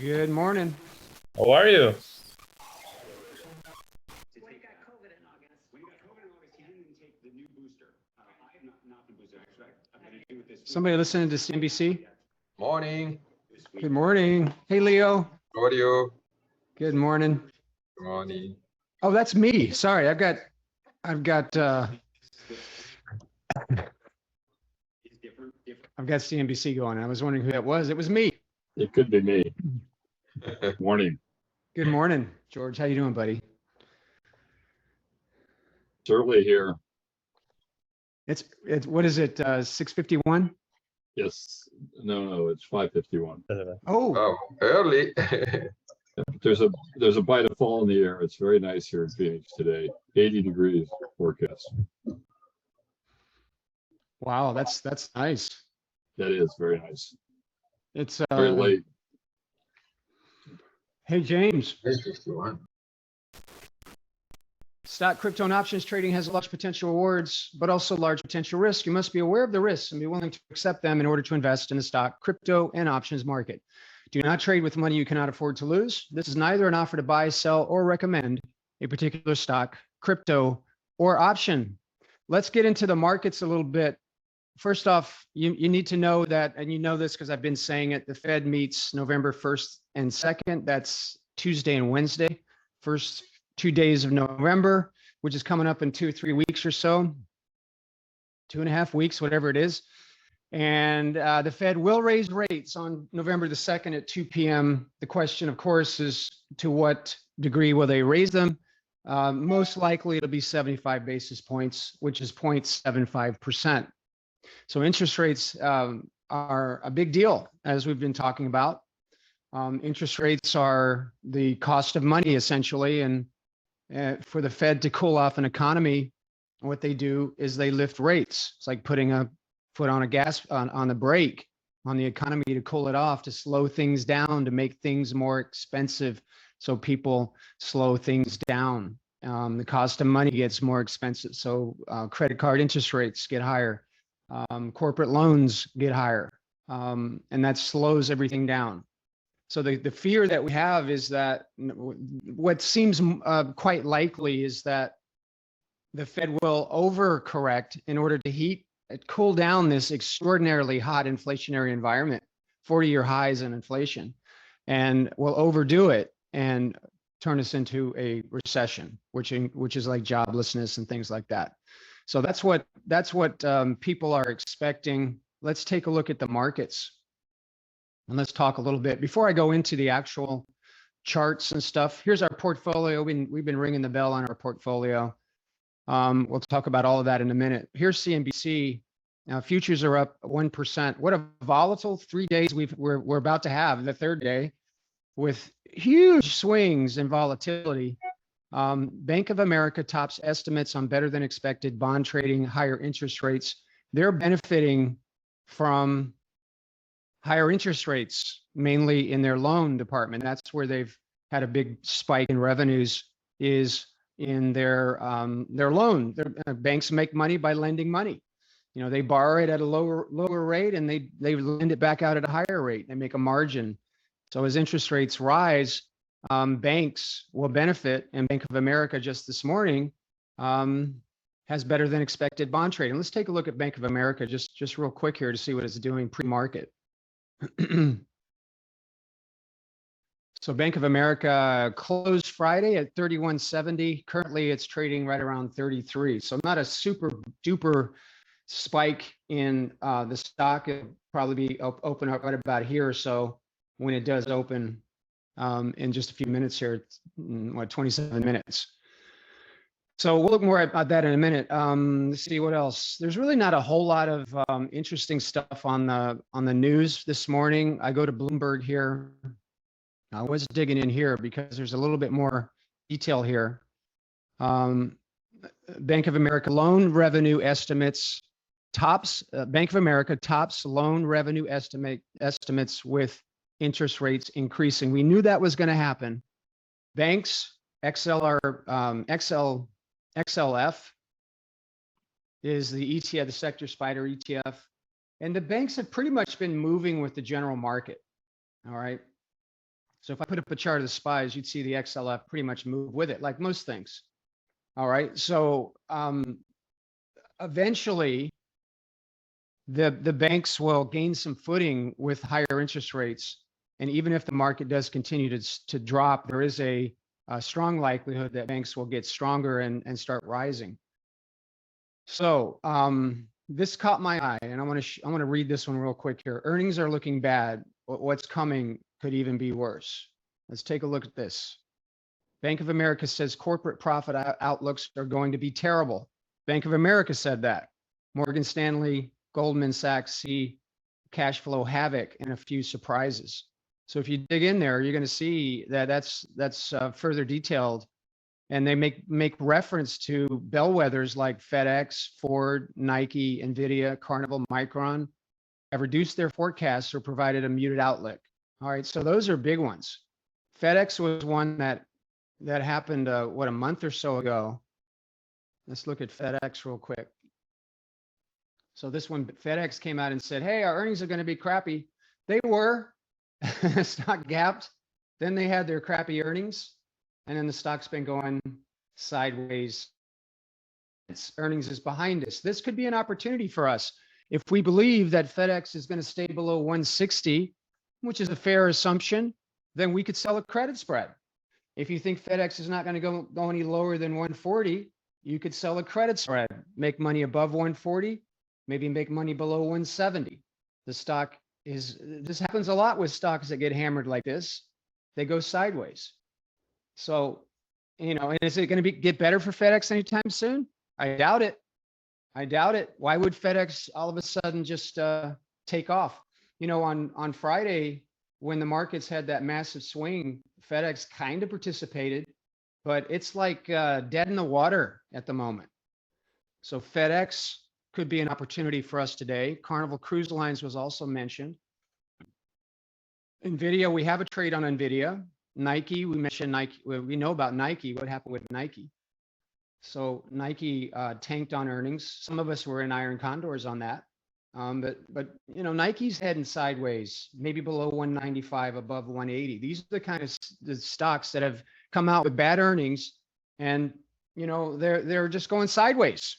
Good morning. How are you? When he got COVID in August. When he got COVID in August, he didn't even take the new booster. I have not been boosted. Actually, I'm going to do it this week. Somebody listening to CNBC? Morning. Good morning. Hey, Leo. How are you? Good morning. Good morning. Oh, that's me. Sorry, I've got CNBC going. I was wondering who that was. It was me. It could be me. Morning. Good morning, George. How you doing, buddy? It's early here. It's what is it? 6:51? Yes. No, it's 5:51. Oh, Oh, early. There's a bite of fall in the air. It's very nice here in Phoenix today. 80 degrees forecast. wow, that's nice. That is very nice. It's Very late. Hey, James. 51. Stock, crypto, and options trading has large potential rewards, but also large potential risk. You must be aware of the risks and be willing to accept them in order to invest in the stock, crypto, and options market. Do not trade with money you cannot afford to lose. This is neither an offer to buy, sell, or recommend a particular stock, crypto, or option. Let's get into the markets a little bit. First off, you need to know that, and you know this because I've been saying it, the Fed meets November 1st and 2nd. That's Tuesday and Wednesday. First 2 days of November, which is coming up in 2 or 3 weeks or so, 2.5 weeks, whatever it is. And the Fed will raise rates on November the 2nd at 2 p.m. The question, of course, is to what degree will they raise them? Most likely it'll be 75 basis points, which is 0.75%. So interest rates are a big deal, as we've been talking about. Interest rates are the cost of money, essentially, and for the Fed to cool off an economy, what they do is they lift rates. It's like putting a foot on a gas on the brake on the economy to cool it off, to slow things down, to make things more expensive, so people slow things down. The cost of money gets more expensive, so credit card interest rates get higher, corporate loans get higher, and that slows everything down. So the fear that we have is that what seems quite likely is that the Fed will overcorrect in order to cool down this extraordinarily hot inflationary environment, 40-year highs in inflation, and will overdo it and turn us into a recession, which is like joblessness and things like that. So that's what people are expecting. Let's take a look at the markets. And let's talk a little bit before I go into the actual charts and stuff. Here's our portfolio. We've been ringing the bell on our portfolio. We'll talk about all of that in a minute. Here's CNBC. Futures are up 1%. What a volatile 3 days we're about to have, the third day, with huge swings in volatility. Bank of America tops estimates on better than expected bond trading, higher interest rates. They're benefiting from higher interest rates, mainly in their loan department. That's where they've had a big spike in revenues, is in their loan. Banks make money by lending money. You know, they borrow it at a lower rate, and they lend it back out at a higher rate. They make a margin. So as interest rates rise, banks will benefit, and Bank of America just this morning has better than expected bond trading. Let's take a look at Bank of America just real quick here to see what it's doing pre-market. So Bank of America closed Friday at 31.70. Currently, it's trading right around 33. So not a super duper spike in the stock. It'll probably be open up right about here or so when it does open in just a few minutes here. 27 minutes. So we'll look more at that in a minute. Let's see what else. There's really not a whole lot of interesting stuff on the news this morning. I go to Bloomberg here. I was digging in here because there's a little bit more detail here. Bank of America loan revenue estimates tops. Bank of America tops loan revenue estimates with interest rates increasing. We knew that was going to happen. Banks, XLF is the ETF, the sector spider ETF. And the banks have pretty much been moving with the general market. All right. So if I put up a chart of the SPYs, you'd see the XLF pretty much move with it, like most things. All right. So eventually, the banks will gain some footing with higher interest rates. And even if the market does continue to drop, there is a strong likelihood that banks will get stronger and start rising. So this caught my eye, and I want to read this one real quick here. Earnings are looking bad. What's coming could even be worse. Let's take a look at this. Bank of America says corporate profit outlooks are going to be terrible. Bank of America said that. Morgan Stanley, Goldman Sachs see cash flow havoc and a few surprises. So if you dig in there, you're going to see that that's further detailed. And they make reference to bellwethers like FedEx, Ford, Nike, NVDA, Carnival, Micron have reduced their forecasts or provided a muted outlook. All right, so those are big ones. FedEx was one that happened, what, a month or so ago. Let's look at FedEx real quick. So this one, FedEx came out and said, hey, our earnings are going to be crappy. They were. Stock gapped. Then they had their crappy earnings. And then the stock's been going sideways. Its earnings is behind us. This could be an opportunity for us. If we believe that FedEx is going to stay below 160, which is a fair assumption, then we could sell a credit spread. If you think FedEx is not going to go any lower than 140, you could sell a credit spread, make money above 140, maybe make money below 170. The stock this happens a lot with stocks that get hammered like this. They go sideways. So, and is it going to get better for FedEx anytime soon? I doubt it. I doubt it. Why would FedEx all of a sudden just take off? On Friday, when the markets had that massive swing, FedEx kind of participated, but it's like dead in the water at the moment. So FedEx could be an opportunity for us today. Carnival Cruise Lines was also mentioned. NVIDIA, we have a trade on NVIDIA. Nike, we mentioned Nike. We know about Nike. What happened with Nike? So Nike tanked on earnings. Some of us were in iron condors on that. But Nike's heading sideways, maybe below 195, above 180. These are the kind of the stocks that have come out with bad earnings, and they're just going sideways.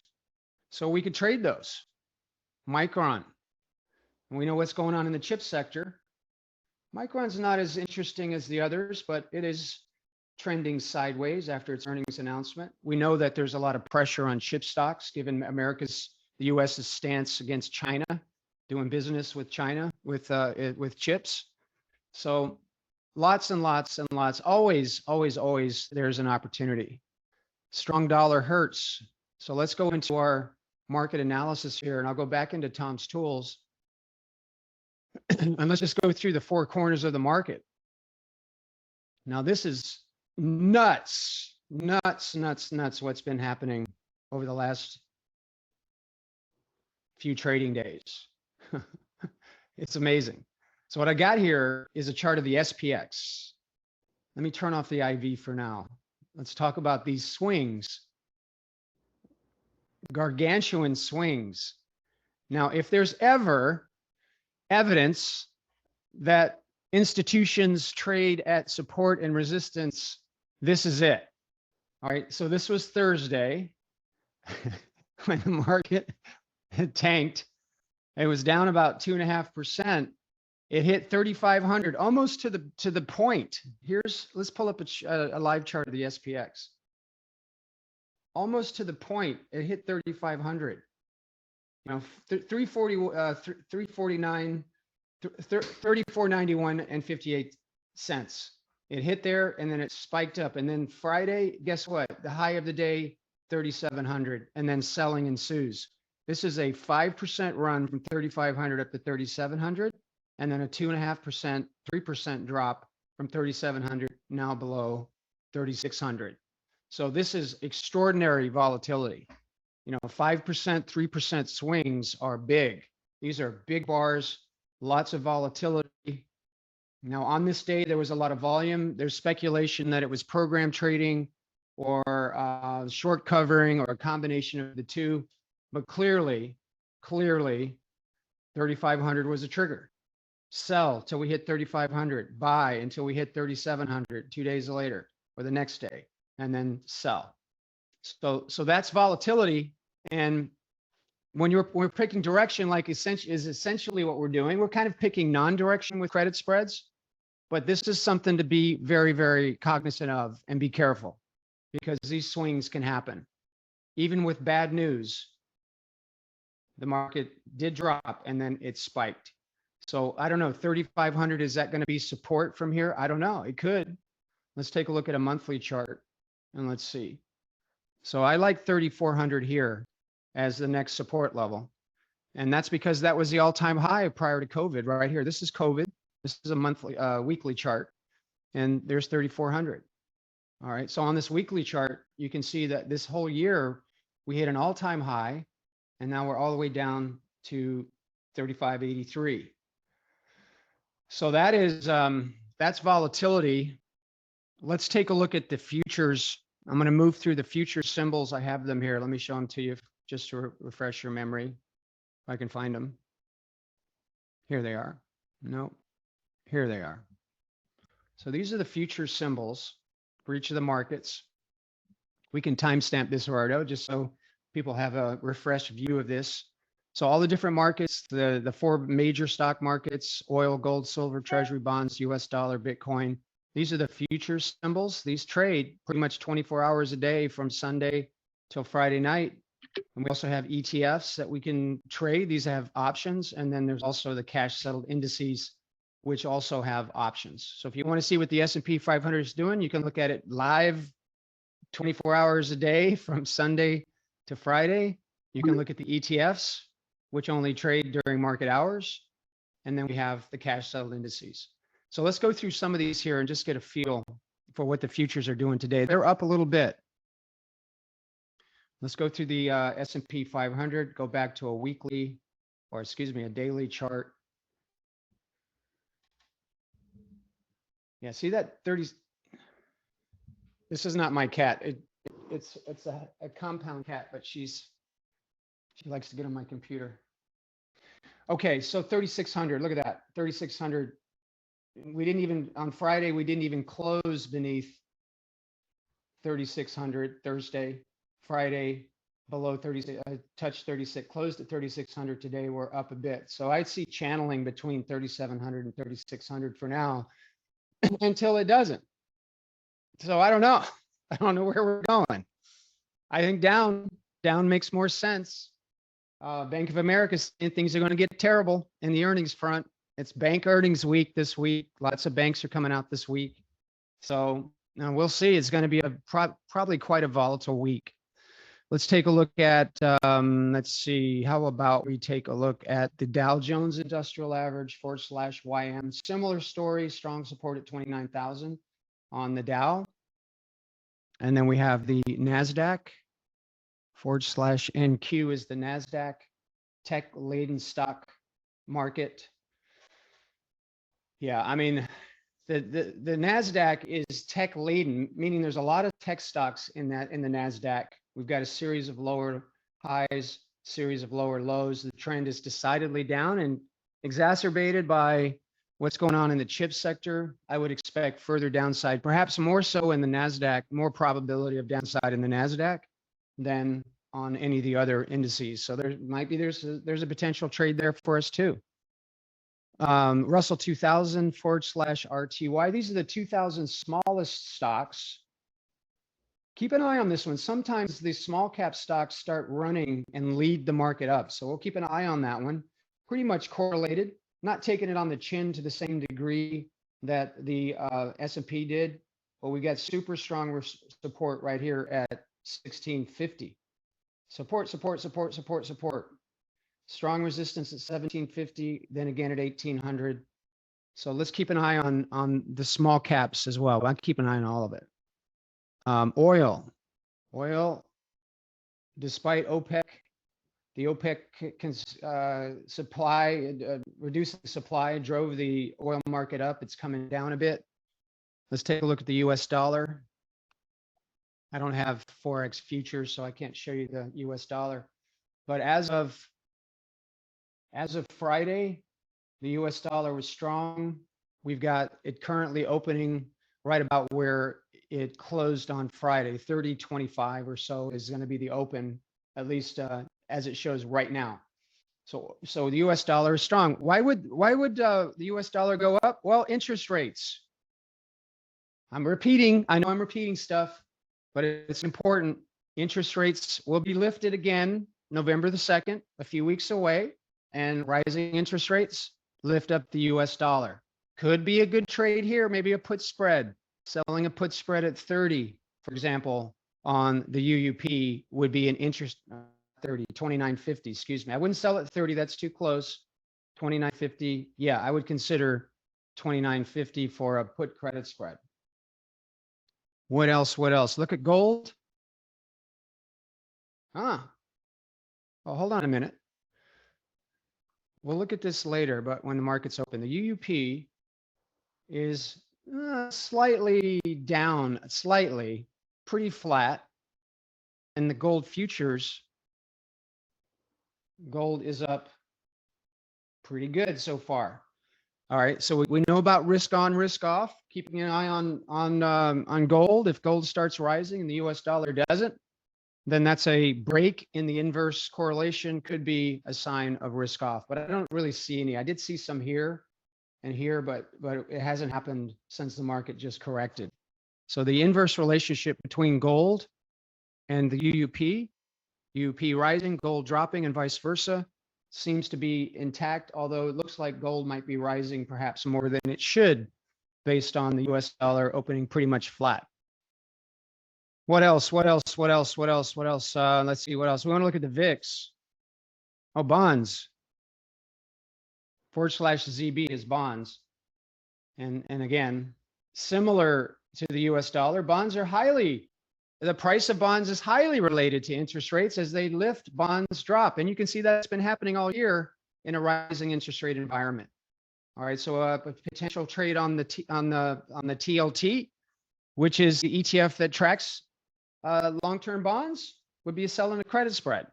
So we could trade those. Micron, and we know what's going on in the chip sector. Micron's not as interesting as the others, but it is trending sideways after its earnings announcement. We know that there's a lot of pressure on chip stocks, given the U.S.'s stance against China, doing business with China with chips. So lots and lots and lots. Always, there's an opportunity. Strong dollar hurts. So let's go into our market analysis here, and I'll go back into Tom's tools. And let's just go through the four corners of the market. Now, this is nuts what's been happening over the last few trading days. It's amazing. So what I got here is a chart of the SPX. Let me turn off the IV for now. Let's talk about these swings. Gargantuan swings. Now, if there's ever evidence that institutions trade at support and resistance, this is it. All right, so this was Thursday when the market had tanked. It was down about 2.5%. It hit 3,500, almost to the point. Let's pull up a live chart of the SPX. Almost to the point, it hit 3,500. 349, 34.91 and 58 cents. It hit there and then it spiked up. And then Friday, guess what? The high of the day, 3,700, and then selling ensues. This is a 5% run from 3,500 up to 3,700, and then a 2.5%, 3% drop from 3,700 now below 3,600. So this is extraordinary volatility. 5%, 3% swings are big. These are big bars, lots of volatility. Now, on this day, there was a lot of volume. There's speculation that it was program trading or short covering or a combination of the two. But clearly, 3,500 was a trigger. Sell till we hit 3,500, buy until we hit 3,700 2 days later or the next day, and then sell. So that's volatility. And when we're picking direction, like essentially what we're doing, we're kind of picking non-direction with credit spreads, but this is something to be very, very cognizant of and be careful, because these swings can happen. Even with bad news, the market did drop and then it spiked. So I don't know, 3,500, is that going to be support from here? I don't know. It could. Let's take a look at a monthly chart and let's see. So I like 3,400 here as the next support level. And that's because that was the all-time high prior to COVID right here. This is COVID. This is a monthly, weekly chart, and there's 3,400. All right. So on this weekly chart, you can see that this whole year we hit an all-time high, and now we're all the way down to 3,583. So that is, that's volatility. Let's take a look at the futures. I'm going to move through the future symbols. I have them here. Let me show them to you just to refresh your memory, if I can find them. Here they are. Nope. Here they are. So these are the future symbols for each of the markets. We can timestamp this, Eduardo, just so people have a refreshed view of this. So all the different markets, the four major stock markets: oil, gold, silver, treasury bonds, US dollar, Bitcoin. These are the future symbols. These trade pretty much 24 hours a day from Sunday till Friday night. And we also have ETFs that we can trade. These have options. And then there's also the cash settled indices, which also have options. So if you want to see what the S&P 500 is doing, you can look at it live 24 hours a day from Sunday to Friday. You can look at the ETFs, which only trade during market hours. And then we have the cash settled indices. So let's go through some of these here and just get a feel for what the futures are doing today. They're up a little bit. Let's go through the S&P 500, go back to a weekly, or excuse me, a daily chart. Yeah, see that 30, this is not my cat. It's a compound cat, but she likes to get on my computer. Okay, so 3,600, look at that, 3,600. We didn't even, on Friday, we didn't even close beneath 3,600. Thursday, Friday, below 36, touched 36, closed at 3,600 today. We're up a bit. So I'd see channeling between 3,700 and 3,600 for now until it doesn't. So I don't know. I don't know where we're going. I think down makes more sense. Bank of America saying things are going to get terrible in the earnings front. It's bank earnings week this week. Lots of banks are coming out this week. So we'll see. It's going to be probably quite a volatile week. Let's take a look at, let's see, how about we take a look at the Dow Jones Industrial Average /YM. Similar story, strong support at 29,000 on the Dow. And then we have the NASDAQ /NQ is the NASDAQ tech laden stock market. Yeah, I mean, the NASDAQ is tech laden, meaning there's a lot of tech stocks in the NASDAQ. We've got a series of lower highs, series of lower lows. The trend is decidedly down and exacerbated by what's going on in the chip sector. I would expect further downside, perhaps more so in the NASDAQ, more probability of downside in the NASDAQ than on any of the other indices. So there might be, there's a potential trade there for us too. Russell 2000 /RTY. These are the 2000 smallest stocks. Keep an eye on this one. Sometimes these small cap stocks start running and lead the market up. So we'll keep an eye on that one. Pretty much correlated, not taking it on the chin to the same degree that the S&P did, but we got super strong support right here at 1650. Support. Strong resistance at 1750, then again at 1800. So let's keep an eye on the small caps as well. I'll keep an eye on all of it. Oil, despite OPEC, the OPEC can supply, reducing supply drove the oil market up. It's coming down a bit. Let's take a look at the US dollar. I don't have Forex futures, so I can't show you the US dollar. But as of Friday, The US dollar was strong. We've got it currently opening right about where it closed on Friday. 30.25 or so is going to be the open, at least as it shows right now. So the US dollar is strong. Why would the US dollar go up? Well, interest rates. I know I'm repeating stuff, but it's important. Interest rates will be lifted again November the 2nd, a few weeks away, and rising interest rates lift up the US dollar. Could be a good trade here, maybe a put spread. Selling a put spread at 30, for example, on the UUP would be an interest 29.50, excuse me. I wouldn't sell at 30, that's too close. 29.50, yeah, I would consider 29.50 for a put credit spread. What else? Look at gold. Oh, hold on a minute. We'll look at this later, but when the market's open, the UUP is slightly down, pretty flat. And the gold futures, gold is up pretty good so far. All right, so we know about risk on, risk off, keeping an eye on gold. If gold starts rising and the US dollar doesn't, then that's a break in the inverse correlation, could be a sign of risk off. But I don't really see any. I did see some here and here, but it hasn't happened since the market just corrected. So the inverse relationship between gold and the UUP rising, gold dropping, and vice versa, seems to be intact, although it looks like gold might be rising perhaps more than it should based on the US dollar opening pretty much flat. What else? Let's see what else. We want to look at the VIX. Oh, bonds. /ZB is bonds. And again, similar to the US dollar, the price of bonds is highly related to interest rates. As they lift, bonds drop. And you can see that's been happening all year in a rising interest rate environment. All right, so a potential trade on the TLT, which is the ETF that tracks long-term bonds, would be a sell and a credit spread,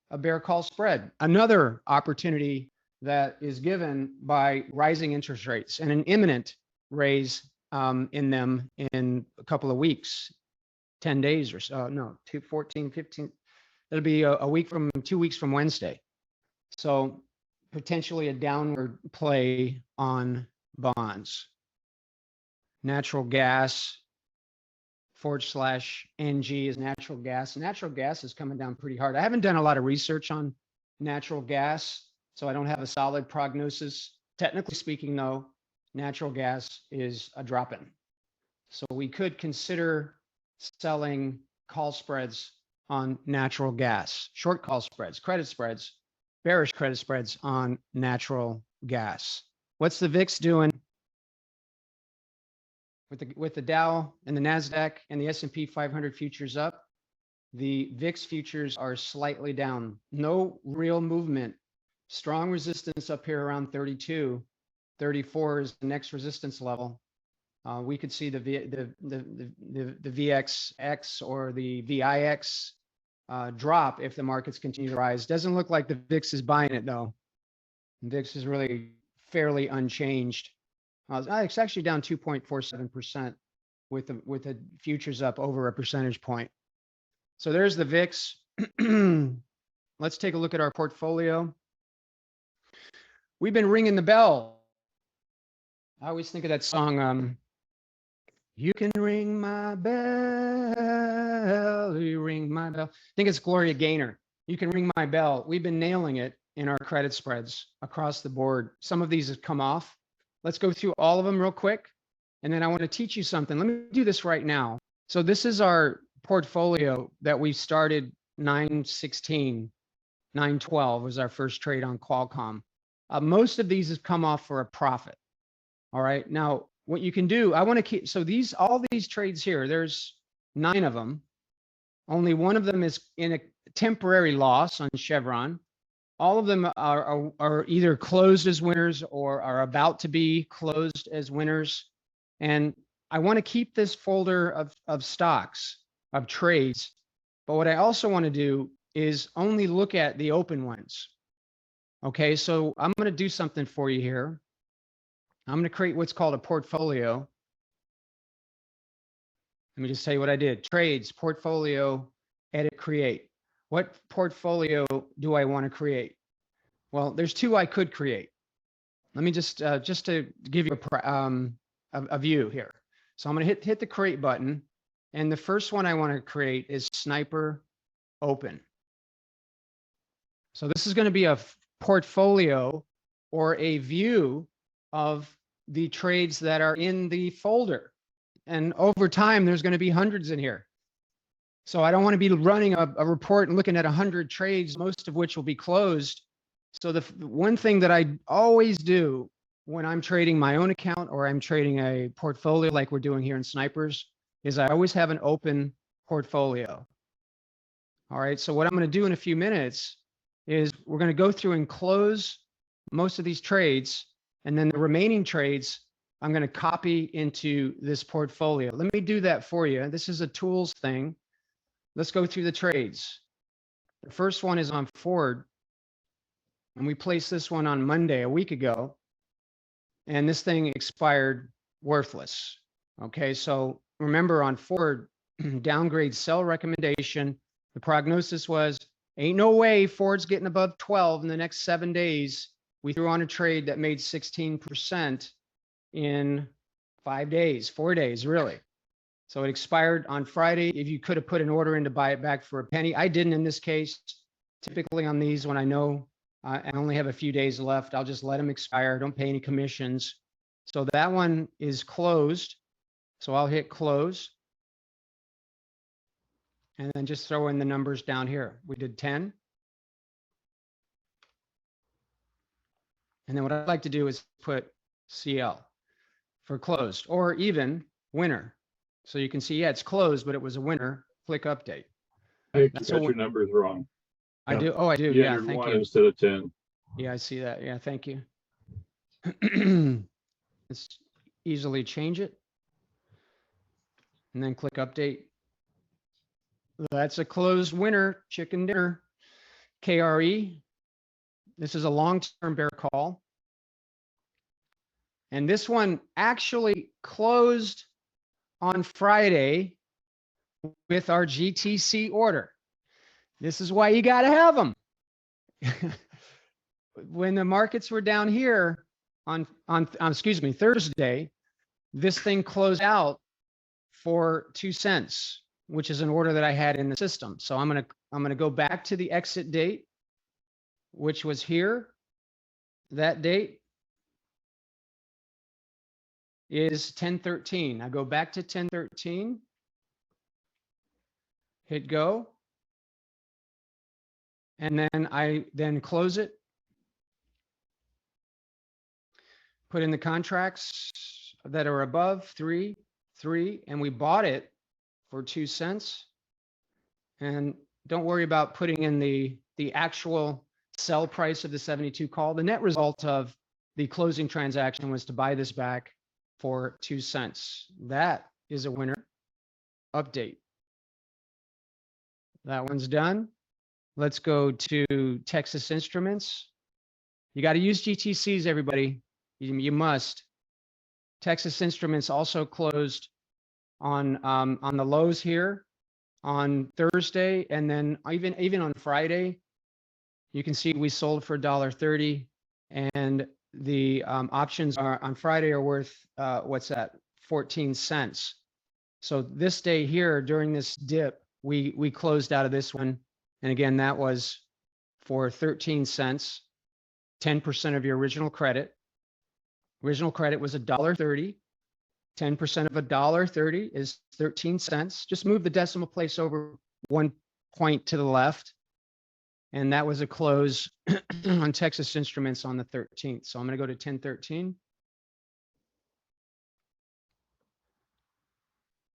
a bear call spread. Another opportunity that is given by rising interest rates and an imminent raise in them in a couple of weeks, 10 days or so. No, 14, 15. It'll be a week from 2 weeks from Wednesday. So potentially a downward play on bonds. Natural gas. /NG is natural gas. Natural gas is coming down pretty hard. I haven't done a lot of research on natural gas, so I don't have a solid prognosis. Technically speaking, though, natural gas is a drop-in. So we could consider selling call spreads on natural gas, short call spreads, credit spreads, bearish credit spreads on natural gas. What's the VIX doing? With the Dow and the NASDAQ and the S&P 500 futures up, the VIX futures are slightly down. No real movement. Strong resistance up here around 32. 34 is the next resistance level. We could see the VXX or the VIX drop if the markets continue to rise. Doesn't look like the VIX is buying it though. The VIX is really fairly unchanged. It's actually down 2.47% with the futures up over a percentage point. So there's the VIX. Let's take a look at our portfolio. We've been ringing the bell. I always think of that song, you can ring my bell, you ring my bell. I think it's Gloria Gaynor. You can ring my bell. We've been nailing it in our credit spreads across the board. Some of these have come off. Let's go through all of them real quick. And then I want to teach you something. Let me do this right now. So this is our portfolio that we started 9/16, 9/12 was our first trade on Qualcomm. Most of these have come off for a profit. All right. Now, what you can do, I want to keep, so all these trades here, there's 9 of them. Only one of them is in a temporary loss on Chevron. All of them are either closed as winners or are about to be closed as winners. And I want to keep this folder of stocks, of trades. But what I also want to do is only look at the open ones. Okay, so I'm going to do something for you here. I'm going to create what's called a portfolio. Let me just tell you what I did. Trades, portfolio, edit, create. What portfolio do I want to create? Well, there's two I could create. Let me just to give you a view here. So I'm going to hit the create button. And the first one I want to create is Sniper Open. So this is going to be a portfolio or a view of the trades that are in the folder. And over time, there's going to be hundreds in here. So I don't want to be running a report and looking at 100 trades, most of which will be closed. So the one thing that I always do when I'm trading my own account or I'm trading a portfolio like we're doing here in Snipers is I always have an open portfolio. All right, so what I'm going to do in a few minutes is we're going to go through and close most of these trades, and then the remaining trades I'm going to copy into this portfolio. Let me do that for you. This is a tools thing. Let's go through the trades. The first one is on Ford, and we placed this one on Monday a week ago, and this thing expired worthless. Okay, so remember on Ford, downgrade sell recommendation, the prognosis was, ain't no way Ford's getting above 12 in the next 7 days. We threw on a trade that made 16% in 5 days, 4 days, really. So it expired on Friday. If you could have put an order in to buy it back for a penny, I didn't in this case. Typically on these, when I know I only have a few days left, I'll just let them expire. Don't pay any commissions. So that one is closed. So I'll hit close. And then just throw in the numbers down here. We did 10. And then what I'd like to do is put CL for closed or even winner. So you can see, yeah, it's closed, but it was a winner. Click update. I think you That's got a your numbers wrong. I do. Oh, I do. You Yeah, entered thank 1 you. instead of 10. Yeah, I see that. Yeah, thank you. Let's easily change it. And then click update. That's a closed winner, chicken dinner. KRE. This is a long-term bear call. And this one actually closed on Friday with our GTC order. This is why you got to have them. When the markets were down here on Thursday, this thing closed out for 2 cents, which is an order that I had in the system. So I'm going to go back to the exit date, which was here. That date is 10/13. I go back to 10/13, hit go, and then I close it, put in the contracts that are above 3, and we bought it for 2 cents. And don't worry about putting in the actual sell price of the 72 call. The net result of the closing transaction was to buy this back for 2 cents. That is a winner. Update. That one's done. Let's go to Texas Instruments. You got to use GTCs, everybody. You must. Texas Instruments also closed on the lows here on Thursday, and then even on Friday. You can see we sold for $1.30, and the options are on Friday are worth what's that? 14 cents. So this day here during this dip, we closed out of this one, and again that was for 13 cents, 10% of your original credit. Original credit was $1.30. 10% of $1.30 is 13 cents. Just move the decimal place over 1 point to the left. And that was a close on Texas Instruments on the 13th. So I'm going to go to 10/13.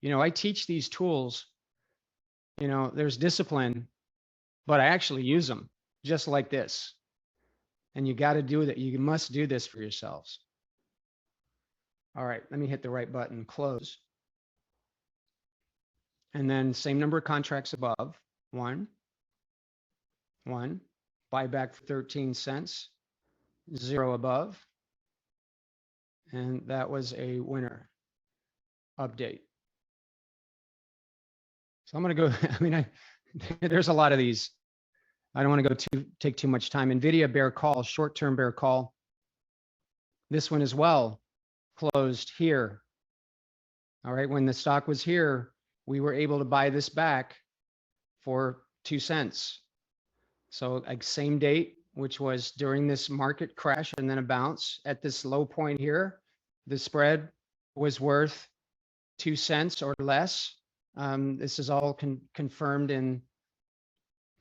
You know, I teach these tools, you know, there's discipline, but I actually use them just like this. And you got to do that. You must do this for yourselves. All right, let me hit the right button, close. And then same number of contracts above, 1, 1, buyback for 13 cents, 0 above. And that was a winner update. So I'm going to go, I mean, there's a lot of these. I don't want to go take too much time. NVIDIA bear call, short-term bear call. This one as well closed here. All right. When the stock was here, we were able to buy this back for 2 cents. So like same date, which was during this market crash and then a bounce at this low point here, the spread was worth 2 cents or less. This is all confirmed in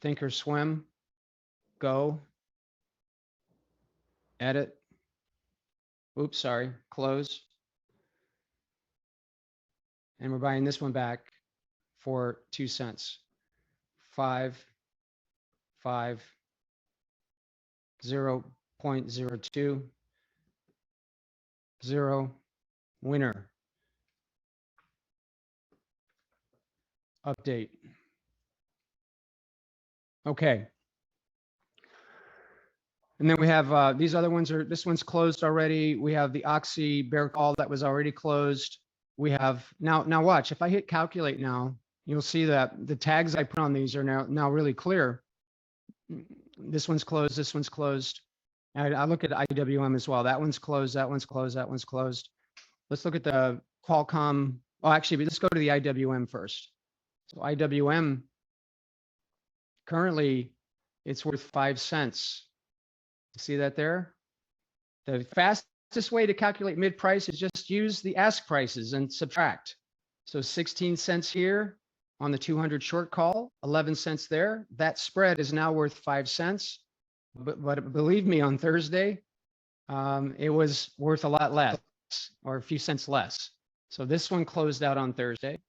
Thinkorswim. Go. Edit. Oops, sorry. Close. And we're buying this one back for 2 cents. 5, 0.02, 0, winner. Update. Okay. And then we have these other ones this one's closed already. We have the Oxy bear call that was already closed. We have now watch, if I hit calculate now, you'll see that the tags I put on these are now really clear. This one's closed, this one's closed. And I look at IWM as well. That one's closed, that one's closed, that one's closed. Let's look at the Qualcomm. Oh, actually, let's go to the IWM first. So IWM, currently, it's worth 5 cents. See that there? The fastest way to calculate mid price is just use the ask prices and subtract. So 16 cents here on the 200 short call, 11 cents there. That spread is now worth 5 cents. But believe me, on Thursday, it was worth a lot less, or a few cents less. So this one closed out on Thursday.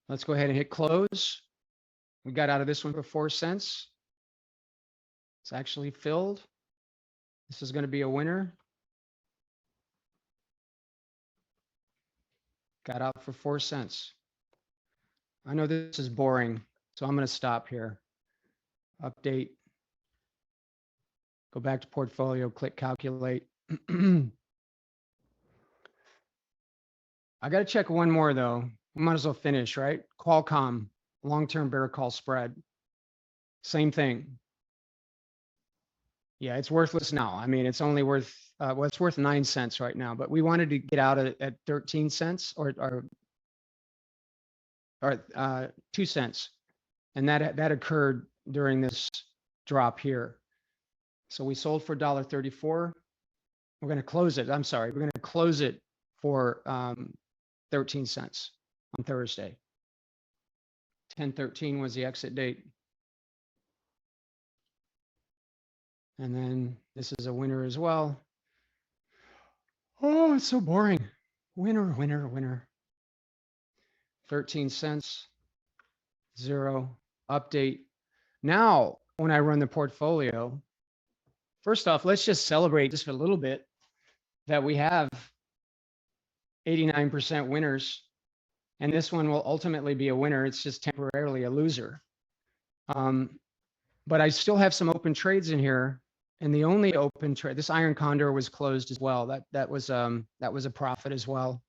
Let's go ahead and hit close. We got out of this one for 4 cents. It's actually filled. This is going to be a winner. Got out for 4 cents. I know this is boring, so I'm going to stop here. Update. Go back to portfolio, click calculate. I got to check one more though. We might as well finish, right? Qualcomm, long-term bear call spread. Same thing. Yeah, it's worthless now. I mean, it's only worth, well, it's worth 9 cents right now, but we wanted to get out at 13 cents or 2 cents. And that occurred during this drop here. So we sold for $1.34. We're going to close it. I'm sorry. We're going to close it for 13 cents on Thursday. 10/13 was the exit date. And then this is a winner as well. Oh, it's so boring. Winner, winner, winner. 13 cents, 0, update. Now, when I run the portfolio, first off, let's just celebrate just for a little bit that we have 89% winners. And this one will ultimately be a winner. It's just temporarily a loser. But I still have some open trades in here. And the only open trade, this iron condor was closed as well. That was a profit as well.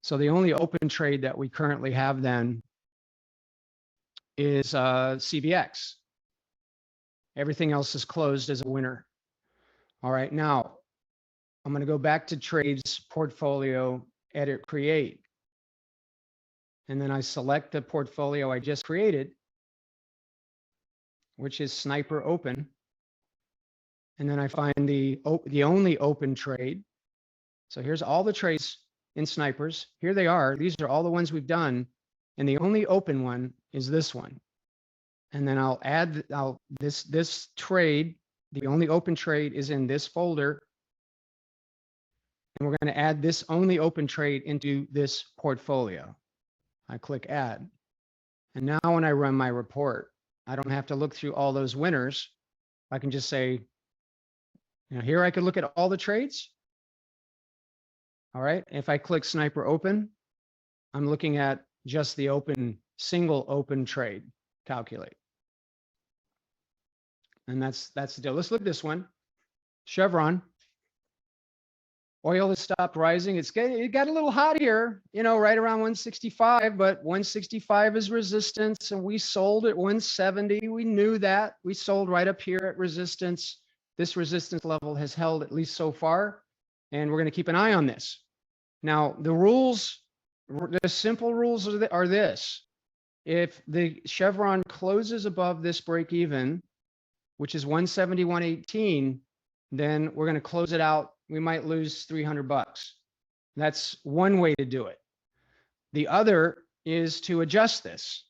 So the only open trade that we currently have then is CVX. Everything else is closed as a winner. All right, now I'm going to go back to trades, portfolio, edit, create. And then I select the portfolio I just created, which is Sniper Open. And then I find the only open trade. So here's all the trades in Snipers. Here they are. These are all the ones we've done. And the only open one is this one. And then I'll add this trade. The only open trade is in this folder. And we're going to add this only open trade into this portfolio. I click add. And now when I run my report, I don't have to look through all those winners. I can just say, you know, here I could look at all the trades. All right. If I click Sniper Open, I'm looking at just the open single open trade, calculate. And that's the deal. Let's look at this one. Chevron. Oil has stopped rising. It got a little hot here, you know, right around 165, but 165 is resistance, and we sold at 170. We knew that. We sold right up here at resistance. This resistance level has held at least so far, and we're going to keep an eye on this. Now, the rules, the simple rules are this. If the Chevron closes above this break even, which is 171.18, then we're going to close it out. We might lose $300. That's one way to do it. The other is to adjust this.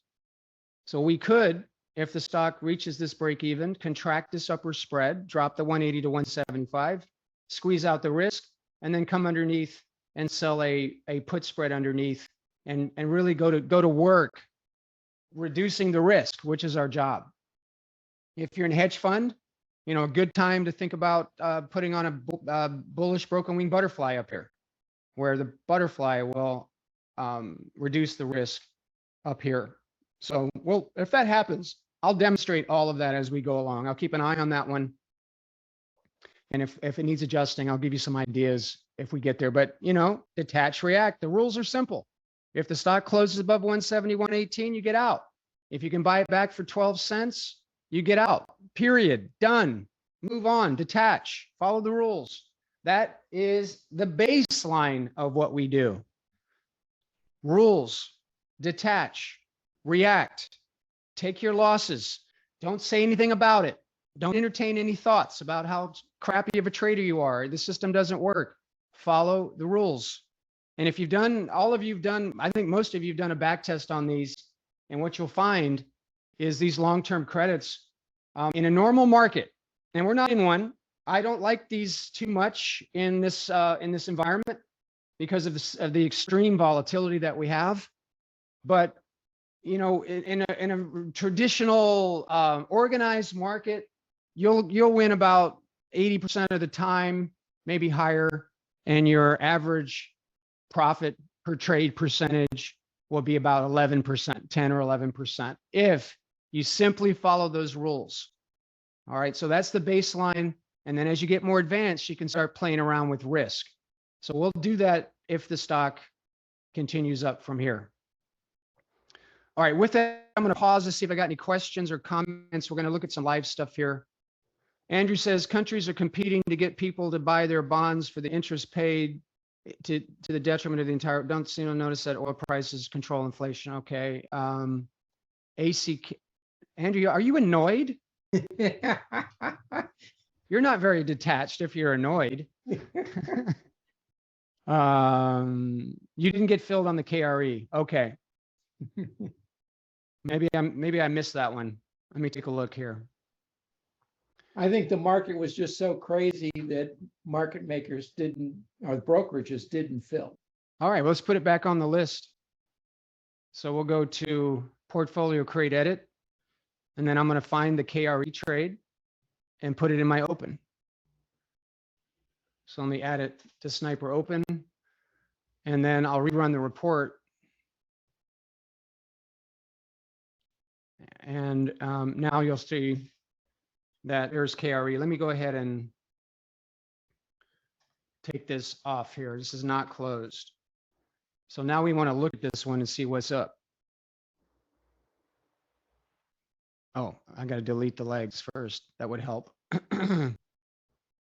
So we could, if the stock reaches this break even, contract this upper spread, drop the 180 to 175, squeeze out the risk, and then come underneath and sell a put spread underneath and really go to work reducing the risk, which is our job. If you're in a hedge fund, you know, a good time to think about putting on a bullish broken wing butterfly up here, where the butterfly will reduce the risk up here. So, well, if that happens, I'll demonstrate all of that as we go along. I'll keep an eye on that one. And if it needs adjusting, I'll give you some ideas if we get there. But, you know, detach, react. The rules are simple. If the stock closes above 171.18, you get out. If you can buy it back for 12 cents, you get out. Period. Done. Move on. Detach. Follow the rules. That is the baseline of what we do. Rules. Detach. React. Take your losses. Don't say anything about it. Don't entertain any thoughts about how crappy of a trader you are. The system doesn't work. Follow the rules. And if you've done, I think most of you have done a back test on these. And what you'll find is these long-term credits in a normal market, and we're not in one. I don't like these too much in this environment because of the extreme volatility that we have. But you know, in a traditional organized market, you'll win about 80% of the time, maybe higher, and your average profit per trade percentage will be about 11%, 10 or 11%, if you simply follow those rules. All right, so that's the baseline. And then as you get more advanced, you can start playing around with risk. So we'll do that if the stock continues up from here. All right, with that, I'm going to pause to see if I got any questions or comments. We're going to look at some live stuff here. Andrew says countries are competing to get people to buy their bonds for the interest paid to the detriment of the entire. Don't see no notice that oil prices control inflation. Okay. ACK. Andrew, are you annoyed? You're not very detached if you're annoyed. You didn't get filled on the KRE. Okay. Maybe I missed that one. Let me take a look here. I think the market was just so crazy that market makers didn't, or brokerages didn't fill. All right, let's put it back on the list. So we'll go to portfolio create edit, and then I'm going to find the KRE trade and put it in my open. So let me add it to sniper open, and then I'll rerun the report. And now you'll see that there's KRE. Let me go ahead and take this off here. This is not closed. So now we want to look at this one and see what's up. Oh, I got to delete the legs first. That would help.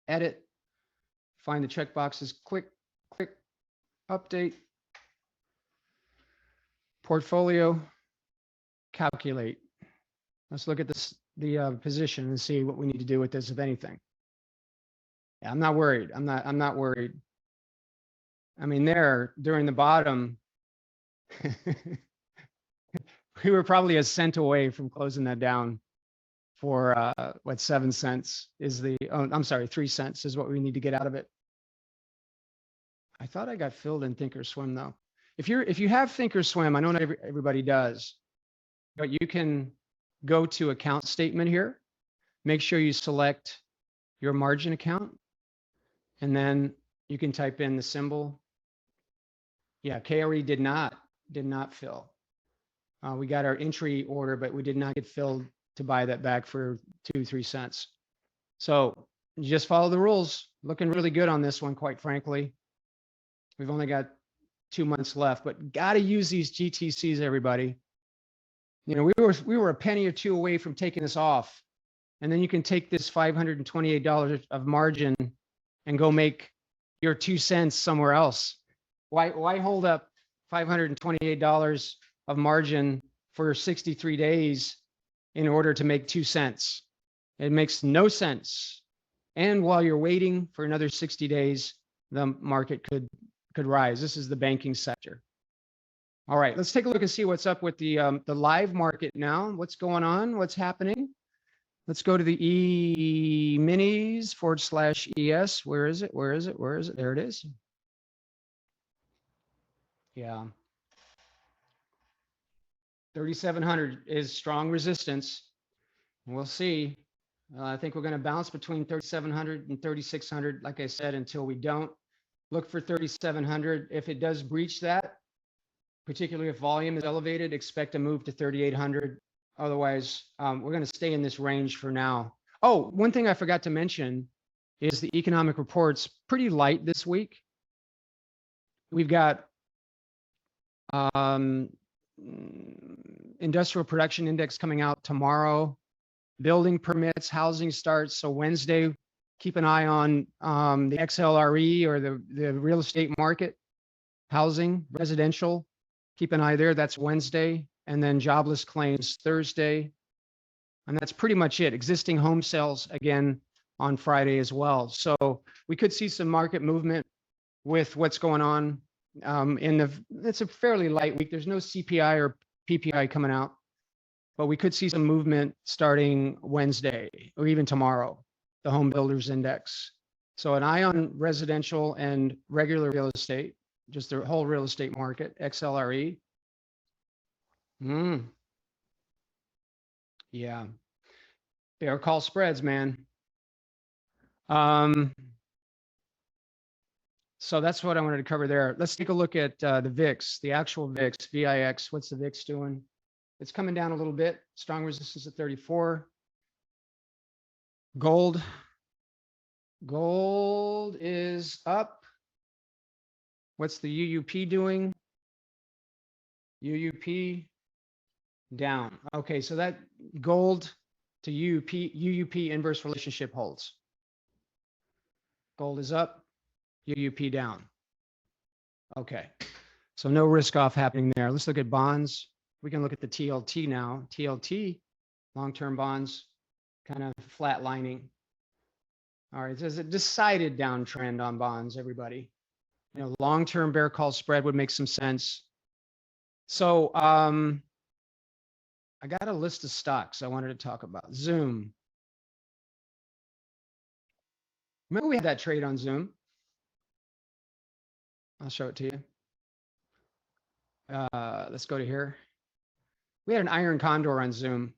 Edit. Find the checkboxes. Click, update. Portfolio. Calculate. Let's look at this, the position, and see what we need to do with this, if anything. Yeah, I'm not worried. I'm not worried. I mean, there during the bottom, we were probably a cent away from closing that down for what, 7 cents is the, oh, I'm sorry, 3 cents is what we need to get out of it. I thought I got filled in Thinkorswim though. If you have Thinkorswim, I know not everybody does, but you can go to account statement here, make sure you select your margin account, and then you can type in the symbol. Yeah, KRE did not fill. We got our entry order, but we did not get filled to buy that back for 2-3 cents. So you just follow the rules. Looking really good on this one, quite frankly. We've only got 2 months left, but got to use these GTCs, everybody. You know, we were a penny or two away from taking this off, and then you can take this $528 of margin and go make your 2 cents somewhere else. Why hold up $528 of margin for 63 days in order to make 2 cents? It makes no sense. And while you're waiting for another 60 days, the market could rise. This is the banking sector. All right, let's take a look and see what's up with the live market now. What's going on? What's happening? Let's go to the E-minis /ES. Where is it? Where is it? Where is it? There it is. Yeah. 3,700 is strong resistance. We'll see. I think we're going to bounce between 3,700 and 3,600, like I said, until we don't. Look for 3,700. If it does breach that, particularly if volume is elevated, expect a move to 3,800. Otherwise, we're going to stay in this range for now. Oh, one thing I forgot to mention is the economic reports pretty light this week. We've got industrial production index coming out tomorrow, building permits, housing starts. So Wednesday, keep an eye on the XLRE or the real estate market, housing, residential. Keep an eye there. That's Wednesday. And then jobless claims Thursday. And that's pretty much it. Existing home sales again on Friday as well. So we could see some market movement with what's going on it's a fairly light week. There's no CPI or PPI coming out, but we could see some movement starting Wednesday or even tomorrow, the home builders index. So an eye on residential and regular real estate, just the whole real estate market, XLRE. Yeah. Bear call spreads, man. So that's what I wanted to cover there. Let's take a look at the VIX, the actual VIX, VIX. What's the VIX doing? It's coming down a little bit. Strong resistance at 34. Gold is up. What's the UUP doing? UUP down. Okay, so that gold to UUP inverse relationship holds. Gold is up, UUP down. Okay, so no risk off happening there. Let's look at bonds. We can look at the TLT now. TLT, long-term bonds, kind of flatlining. All right, there's a decided downtrend on bonds, everybody. You know, long-term bear call spread would make some sense. So I got a list of stocks I wanted to talk about. Zoom. Remember we had that trade on Zoom? I'll show it to you. Let's go to here. We had an iron condor on Zoom,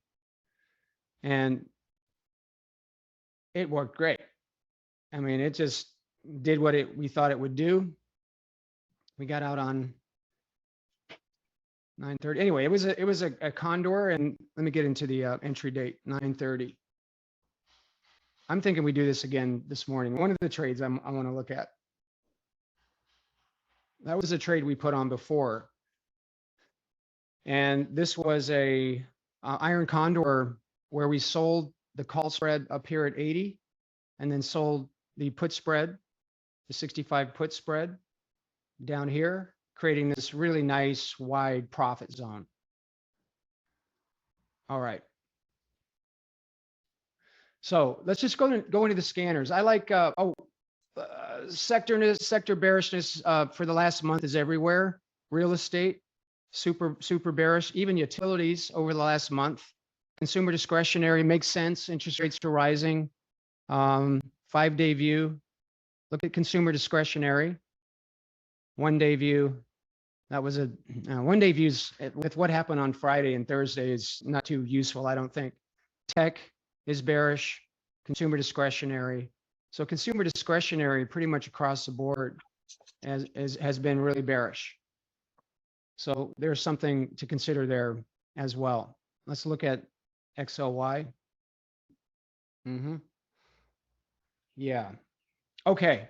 and it worked great. I mean, it just did what we thought it would do. We got out on 9:30. Anyway, it was a condor, and let me get into the entry date, 9:30. I'm thinking we do this again this morning. One of the trades I want to look at. That was a trade we put on before. And this was a iron condor where we sold the call spread up here at 80 and then sold the put spread, the 65 put spread down here, creating this really nice wide profit zone. All right. So let's just go into the scanners. I like, sector bearishness for the last month is everywhere. Real estate, super bearish. Even utilities over the last month. Consumer discretionary makes sense. Interest rates are rising. 5-day view. Look at consumer discretionary. 1-day view. That was a 1-day views with what happened on Friday and Thursday is not too useful, I don't think. Tech is bearish. Consumer discretionary. So consumer discretionary pretty much across the board has been really bearish. So there's something to consider there. as well. Let's look at XLY. Yeah. Okay.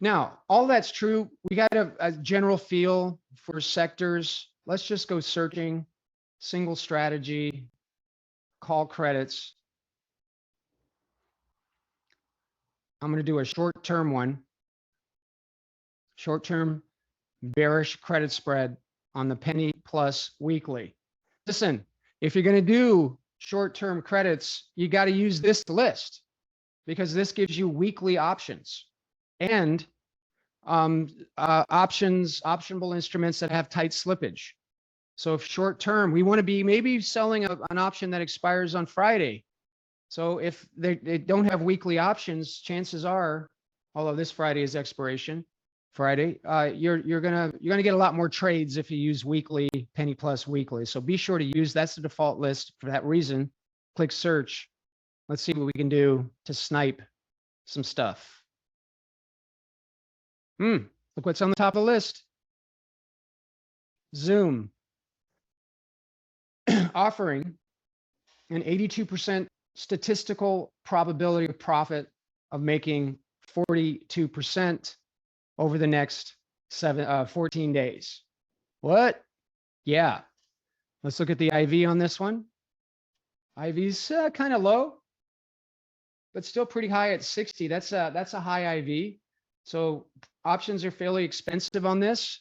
Now, all that's true. We got a general feel for sectors. Let's just go searching, single strategy, call credits. I'm going to do a short-term one. Short-term bearish credit spread on the penny plus weekly. Listen, if you're going to do short-term credits, you got to use this list because this gives you weekly options and optionable instruments that have tight slippage. So if short-term, we want to be maybe selling an option that expires on Friday. So if they don't have weekly options, chances are, although this Friday is expiration Friday, you're gonna get a lot more trades if you use weekly, penny plus weekly. So be sure to use, that's the default list for that reason. Click search. Let's see what we can do to snipe some stuff. Look what's on the top of the list. Zoom offering an 82% statistical probability of profit of making 42% over the next 14 days. What? Yeah. Let's look at the IV on this one. IV's kind of low, but still pretty high at 60. That's a high IV. So options are fairly expensive on this.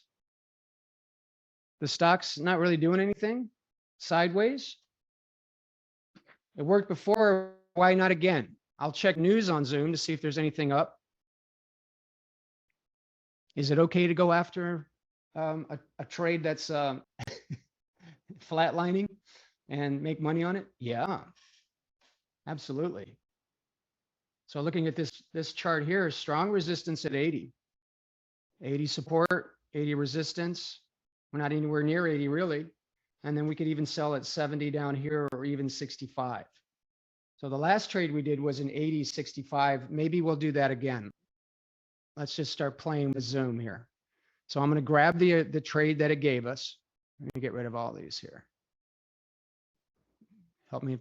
The stock's not really doing anything. Sideways. It worked before. Why not again? I'll check news on Zoom to see if there's anything up. Is it okay to go after a trade that's flatlining and make money on it? Yeah, absolutely. So looking at this chart here, strong resistance at 80. 80 support, 80 resistance. We're not anywhere near 80 really. And then we could even sell at 70 down here or even 65. So the last trade we did was an 80, 65. Maybe we'll do that again. Let's just start playing with Zoom here. So I'm going to grab the trade that it gave us. Let me get rid of all these here. Help me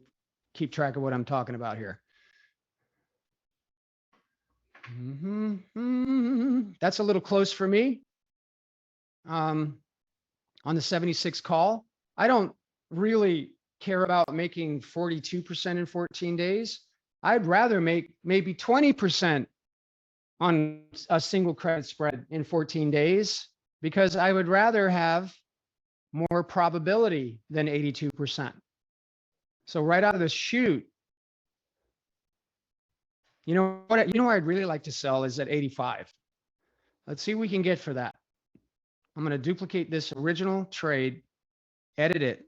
keep track of what I'm talking about here. That's a little close for me. On the 76 call, I don't really care about making 42% in 14 days. I'd rather make maybe 20% on a single credit spread in 14 days because I would rather have more probability than 82%. So right out of the chute, you know what I'd really like to sell is at 85. Let's see what we can get for that. I'm going to duplicate this original trade, edit it,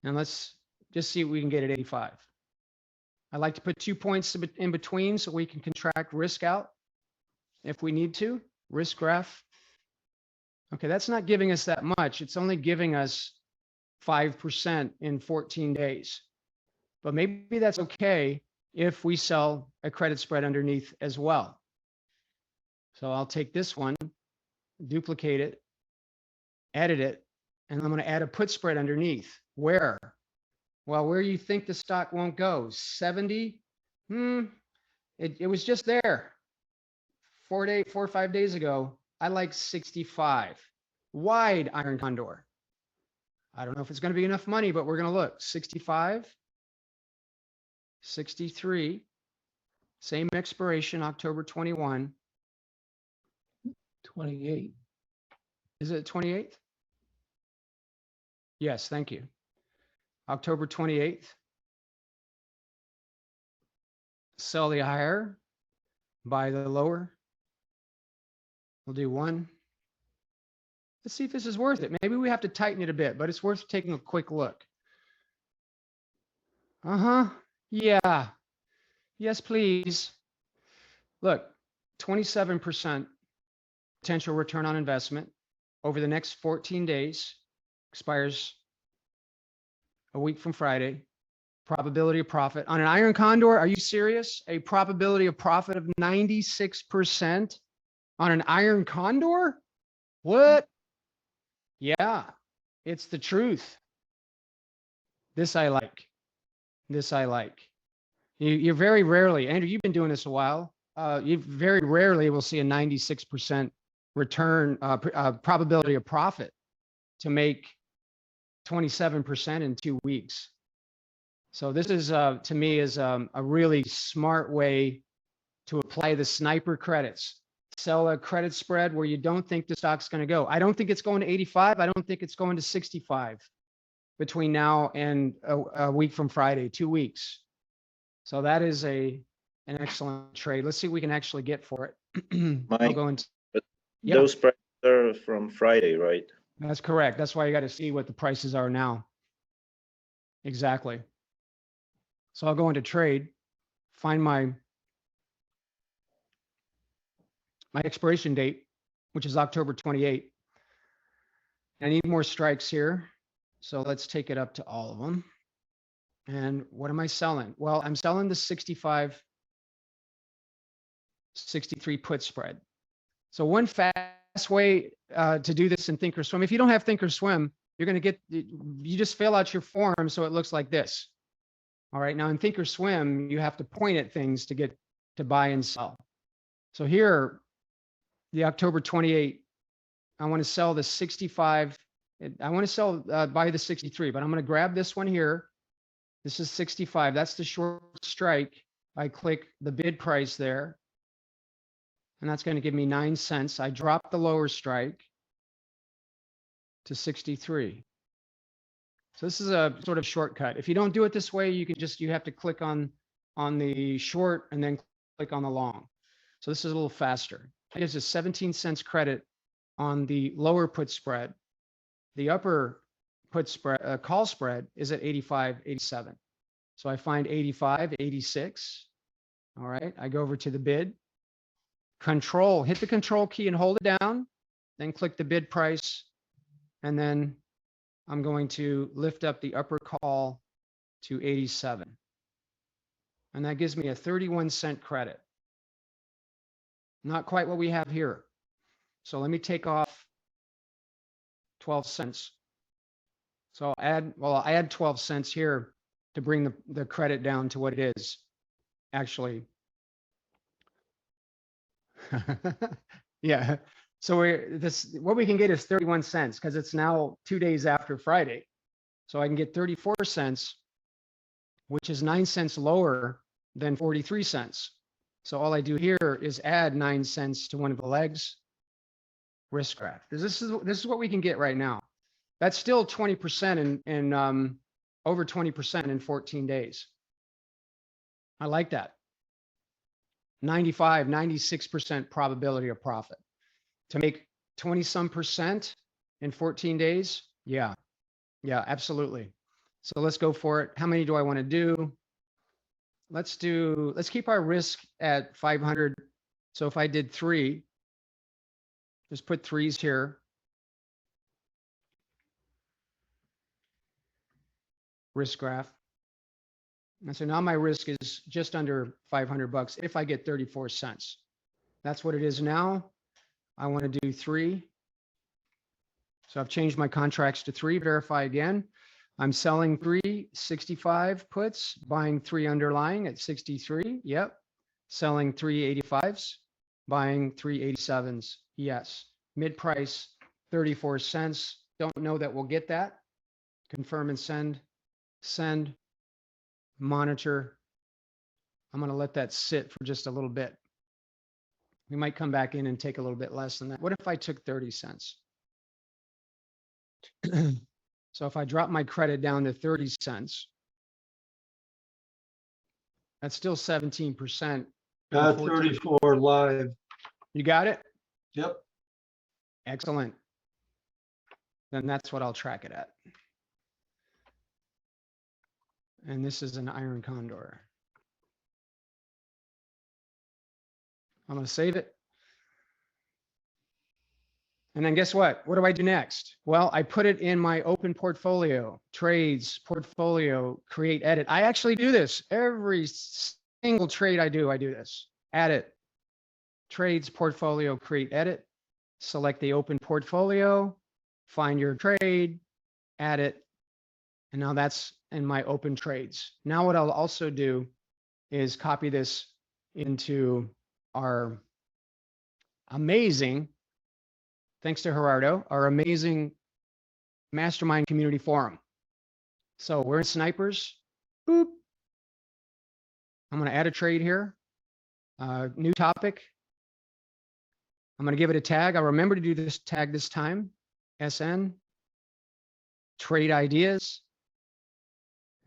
and let's just see what we can get at 85. I like to put 2 points in between so we can contract risk out if we need to. Risk graph. Okay, that's not giving us that much. It's only giving us 5% in 14 days. But maybe that's okay if we sell a credit spread underneath as well. So I'll take this one, duplicate it, edit it, and I'm going to add a put spread underneath. Where? Well, where you think the stock won't go? 70? It was just there 4 or 5 days ago. I like 65. Wide iron condor. I don't know if it's going to be enough money, but we're going to look. 65, 63, same expiration, October 21. 28. Is it 28th? Yes, thank you. October 28th. Sell the higher, buy the lower. We'll do one. Let's see if this is worth it. Maybe we have to tighten it a bit, but it's worth taking a quick look. Yeah. Yes, please. Look, 27% potential return on investment over the next 14 days. Expires a week from Friday. Probability of profit on an iron condor. Are you serious? A probability of profit of 96% on an iron condor? What? Yeah, it's the truth. This I like. This I like. You're very rarely, Andrew, you've been doing this a while. You very rarely will see a 96% return, probability of profit to make 27% in 2 weeks. So this is, to me, is a really smart way to apply the sniper credits. Sell a credit spread where you don't think the stock's going to go. I don't think it's going to 85. I don't think it's going to 65 between now and a week from Friday, 2 weeks. So that is an excellent trade. Let's see what we can actually get for it. I'll Mike, go into, but yeah. those prices are from Friday, right? That's correct. That's why you got to see what the prices are now. Exactly. So I'll go into trade, find my expiration date, which is October 28. I need more strikes here. So let's take it up to all of them. And what am I selling? Well, I'm selling the 65, 63 put spread. So one fast way to do this in Thinkorswim, if you don't have Thinkorswim, you're going to get, you just fill out your form so it looks like this. All right. Now in Thinkorswim, you have to point at things to get to buy and sell. So here, the October 28, I want to sell the 65. I want to sell, buy the 63, but I'm going to grab this one here. This is 65. That's the short strike. I click the bid price there. And that's going to give me 9 cents. I drop the lower strike to 63. So this is a sort of shortcut. If you don't do it this way, you can just, you have to click on the short and then click on the long. So this is a little faster. It gives us 17 cents credit on the lower put spread. The upper put spread, call spread is at 85, 87. So I find 85, 86. All right. I go over to the bid. Control, hit the control key and hold it down, then click the bid price. And then I'm going to lift up the upper call to 87. And that gives me a 31 cent credit. Not quite what we have here. So let me take off 12 cents. So I'll add 12 cents here to bring the credit down to what it is. Actually, yeah. So what we can get is 31 cents because it's now 2 days after Friday. So I can get 34 cents, which is 9 cents lower than 43 cents. So all I do here is add 9 cents to one of the legs. Risk graph. This is what we can get right now. That's still 20% in over 20% in 14 days. I like that. 95, 96% probability of profit. To make 20 some percent in 14 days. Yeah, absolutely. So let's go for it. How many do I want to do? Let's keep our risk at 500. So if I did 3, just put 3s here. Risk graph. And so now my risk is just under 500 bucks if I get 34 cents. That's what it is now. I want to do 3. So I've changed my contracts to 3. Verify again. I'm selling 3 65 puts, buying 3 underlying at 63. Yep. Selling 3 85s, buying 3 87s. Yes. Mid price 34 cents. Don't know that we'll get that. Confirm and send. Send. Monitor. I'm going to let that sit for just a little bit. We might come back in and take a little bit less than that. What if I took 30 cents? So if I drop my credit down to 30 cents, that's still 17%. Got 34 live. You got it? Yep. Excellent. Then that's what I'll track it at. And this is an iron condor. I'm going to save it. And then guess what? What do I do next? Well, I put it in my open portfolio, trades, portfolio, create, edit. I actually do this. Every single trade I do this. Add it. Trades, portfolio, create, edit. Select the open portfolio, find your trade, add it, And now that's in my open trades. Now what I'll also do is copy this into our amazing, thanks to Gerardo, our amazing mastermind community forum. So we're in snipers. Boop. I'm going to add a trade here. New topic. I'm going to give it a tag. I'll remember to do this tag this time. SN. Trade ideas.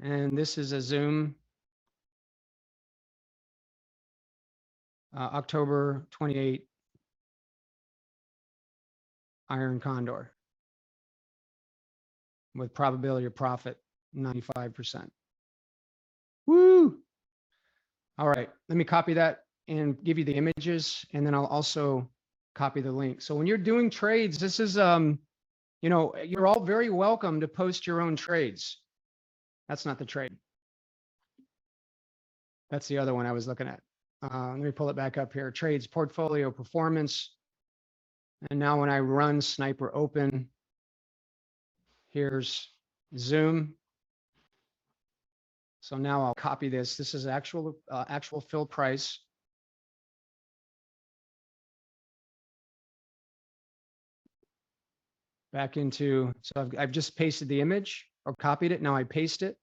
And this is a Zoom. October 28. Iron Condor. With probability of profit 95%. Woo! All right, let me copy that and give you the images, and then I'll also copy the link. So when you're doing trades, this is, you know, you're all very welcome to post your own trades. That's not the trade. That's the other one I was looking at. Let me pull it back up here. Trades, portfolio performance. And now when I run Sniper Open, here's Zoom. So now I'll copy this. This is actual fill price. Back into, so I've just pasted the image or copied it. Now I paste it.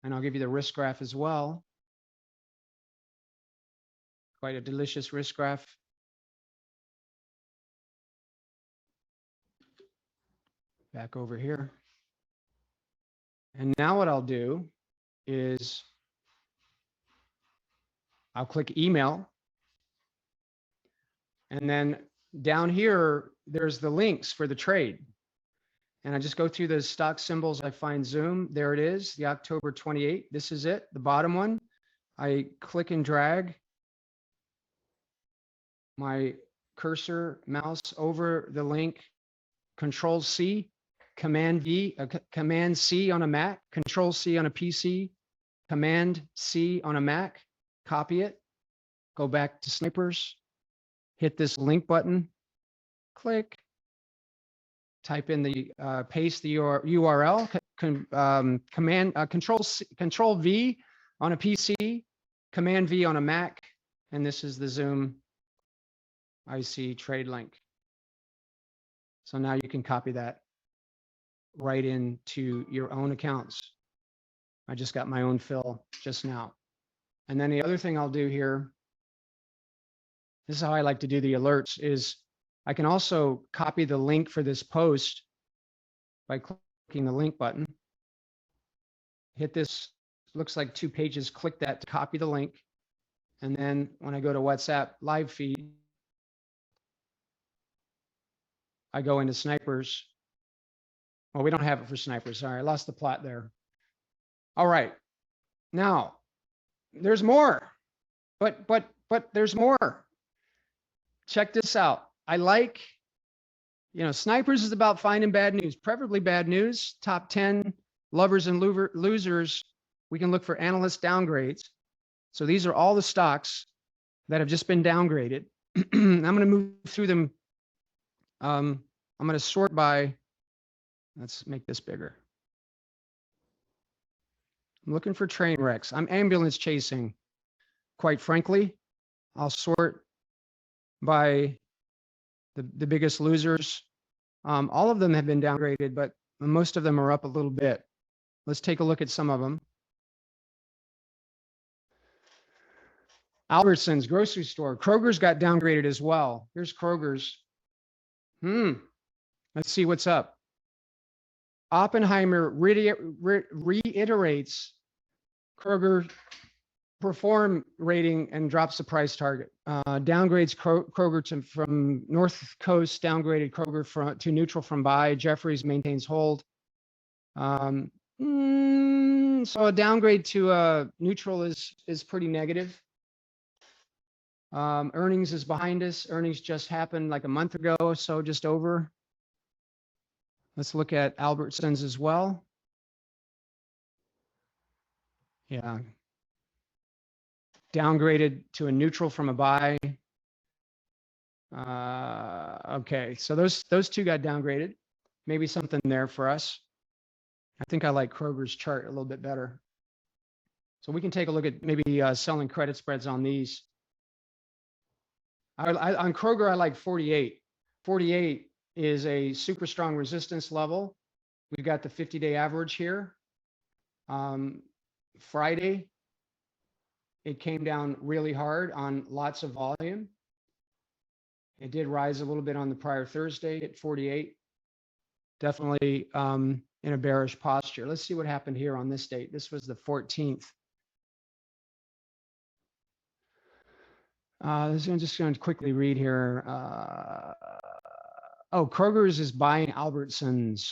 And I'll give you the risk graph as well. Quite a delicious risk graph. Back over here. And now what I'll do is I'll click email. And then down here, there's the links for the trade. And I just go through the stock symbols. I find Zoom. There it is, the October 28. This is it, the bottom one. I click and drag my cursor mouse over the link, Control C, Command V, Command C on a Mac, Control C on a PC, Command C on a Mac, copy it, go back to Snipers, hit this link button, click, type in the, paste the URL, Control V on a PC, Command V on a Mac, and this is the Zoom IC trade link. So now you can copy that right into your own accounts. I just got my own fill just now. And then the other thing I'll do here, this is how I like to do the alerts, is I can also copy the link for this post by clicking the link button. Hit this, looks like 2 pages, click that to copy the link. And then when I go to WhatsApp live feed, I go into Snipers. Well, we don't have it for Snipers. Sorry, I lost the plot there. All right. Now, there's more, but there's more. Check this out. I like, you know, Snipers is about finding bad news, preferably bad news, top 10 lovers and losers. We can look for analyst downgrades. So these are all the stocks that have just been downgraded. I'm going to move through them. I'm going to sort by, let's make this bigger. I'm looking for train wrecks. I'm ambulance chasing, quite frankly. I'll sort by the biggest losers. All of them have been downgraded, but most of them are up a little bit. Let's take a look at some of them. Albertsons grocery store. Kroger's got downgraded as well. Here's Kroger's. Let's see what's up. Oppenheimer reiterates Kroger perform rating and drops the price target. Downgrades Kroger from North Coast, downgraded Kroger to neutral from buy. Jeffries maintains hold. So a downgrade to neutral is pretty negative. Earnings is behind us. Earnings just happened like a month ago, so just over. Let's look at Albertsons as well. Yeah. Downgraded to a neutral from a buy. Okay, so those two got downgraded. Maybe something there for us. I think I like Kroger's chart a little bit better. So we can take a look at maybe selling credit spreads on these. On Kroger, I like 48. 48 is a super strong resistance level. We've got the 50-day average here. Friday, it came down really hard on lots of volume. It did rise a little bit on the prior Thursday at 48. Definitely in a bearish posture. Let's see what happened here on this date. This was the 14th. I'm just going to quickly read here. Oh, Kroger's is buying Albertsons.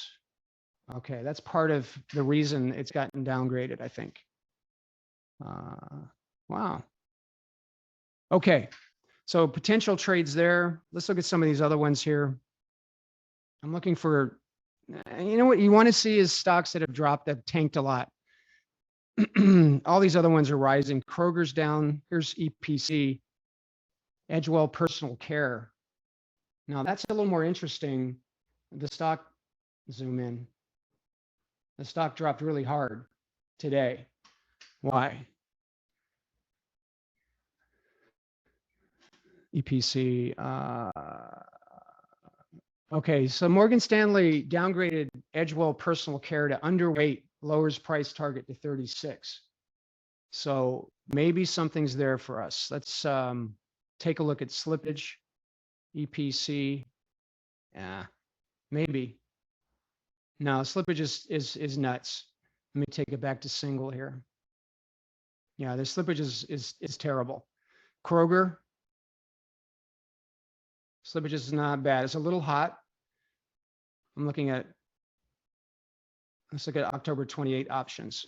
Okay, that's part of the reason it's gotten downgraded, I think. Wow. Okay, so potential trades there. Let's look at some of these other ones here. I'm looking for, you know what you want to see is stocks that have dropped, that tanked a lot. All these other ones are rising. Kroger's down. Here's EPC. Edgewell Personal Care. Now that's a little more interesting. The stock, zoom in. The stock dropped really hard today. Why? EPC. Okay, so Morgan Stanley downgraded Edgewell Personal Care to underweight, lowers price target to 36. So maybe something's there for us. Let's take a look at slippage, EPC. Yeah, maybe. No, slippage is nuts. Let me take it back to single here. Yeah, the slippage is terrible. Kroger, slippage is not bad. It's a little hot. I'm looking at, let's look at October 28 options.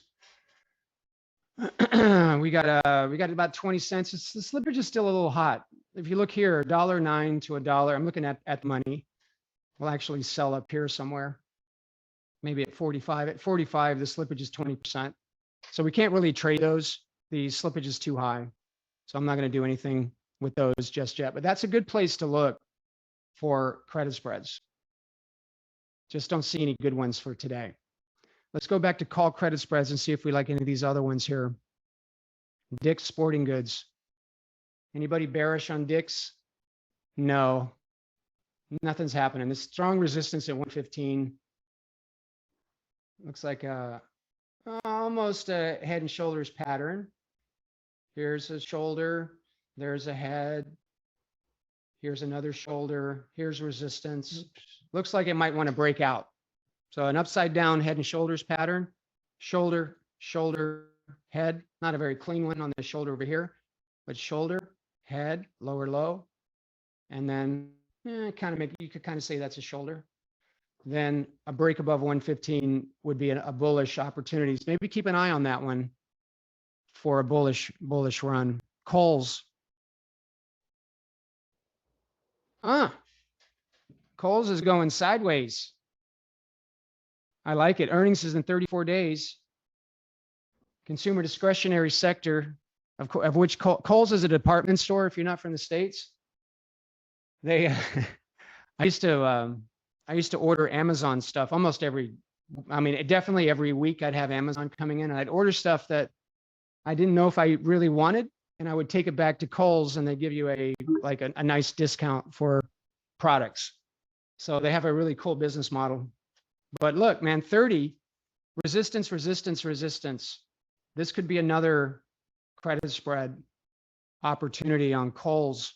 we got about 20 cents. The slippage is still a little hot. If you look here, $1.09 to $1, I'm looking at the money. We'll actually sell up here somewhere. Maybe at 45. At 45, the slippage is 20%. So we can't really trade those. The slippage is too high. So I'm not going to do anything with those just yet. But that's a good place to look for credit spreads. Just don't see any good ones for today. Let's go back to call credit spreads and see if we like any of these other ones here. Dick's Sporting Goods. Anybody bearish on Dick's? No. Nothing's happening. This strong resistance at 115. Looks like almost a head and shoulders pattern. Here's a shoulder. There's a head. Here's another shoulder. Here's resistance. Looks like it might want to break out. So an upside down head and shoulders pattern. Shoulder, shoulder, head. Not a very clean one on the shoulder over here, but shoulder, head, lower low. And then you could kind of say that's a shoulder. Then a break above 115 would be a bullish opportunity. Maybe keep an eye on that one for a bullish run. Kohls. Kohls is going sideways. I like it. Earnings is in 34 days. Consumer discretionary sector, of which Kohls is a department store. If you're not from the States, they, I used to order Amazon stuff almost definitely every week I'd have Amazon coming in and I'd order stuff that I didn't know if I really wanted. And I would take it back to Kohls and they give you a nice discount for products. So they have a really cool business model. But look, man, 30, resistance, resistance, resistance. This could be another credit spread opportunity on Kohls.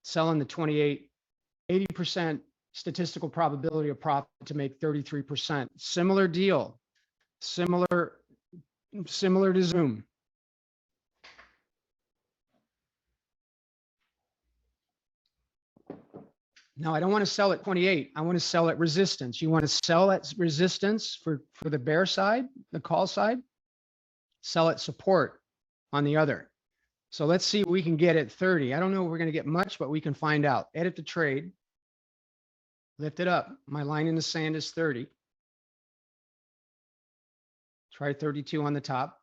Selling the 28, 80% statistical probability of profit to make 33%. Similar deal, similar to Zoom. No, I don't want to sell at 28. I want to sell at resistance. You want to sell at resistance for the bear side, the call side, sell at support on the other. So let's see what we can get at 30. I don't know if we're going to get much, but we can find out. Edit the trade. Lift it up. My line in the sand is 30. Try 32 on the top.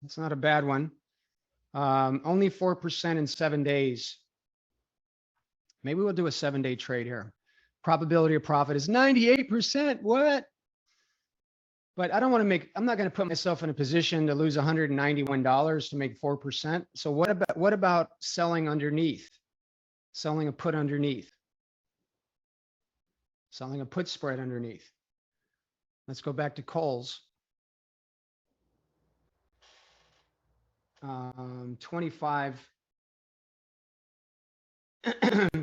It's not a bad one. Only 4% in 7 days. Maybe we'll do a 7-day trade here. Probability of profit is 98%. What? But I don't want to make, I'm not going to put myself in a position to lose $191 to make 4%. So what about selling underneath? Selling a put underneath. Selling a put spread underneath. Let's go back to Kohls. 25.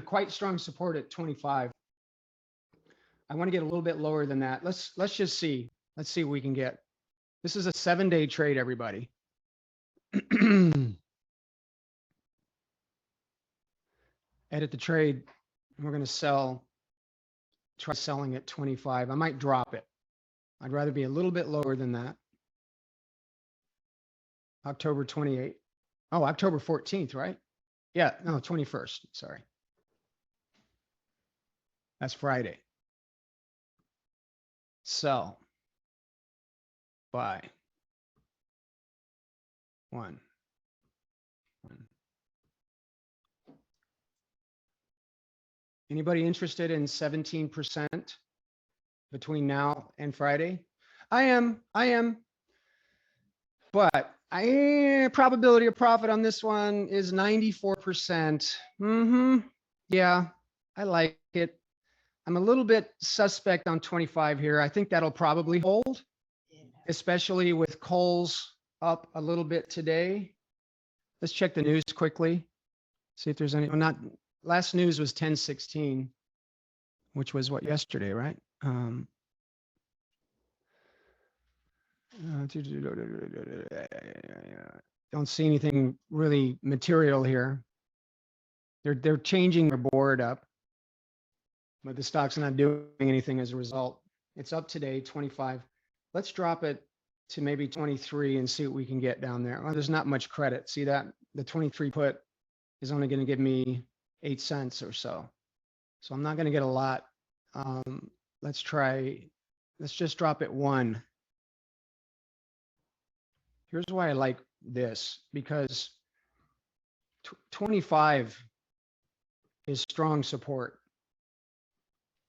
Quite strong support at 25. I want to get a little bit lower than that. Let's just see. Let's see what we can get. This is a 7-day trade, everybody. Edit the trade. We're going to try selling at 25. I might drop it. I'd rather be a little bit lower than that. October 28th. Oh, October 14th, right? Yeah, no, 21st. Sorry. That's Friday. Sell. Buy. One. Anybody interested in 17% between now and Friday? I am. But probability of profit on this one is 94%. Yeah, I like it. I'm a little bit suspect on 25 here. I think that'll probably hold, especially with Kohls up a little bit today. Let's check the news quickly. See if there's any, last news was 10/16, which was what, yesterday, right? Don't see anything really material here. They're changing their board up, but the stock's not doing anything as a result. It's up today, 25. Let's drop it to maybe 23 and see what we can get down there. Well, there's not much credit. See that? The 23 put is only going to give me 8 cents or so. So I'm not going to get a lot. Let's just drop it 1. Here's why I like this, because 25 is strong support.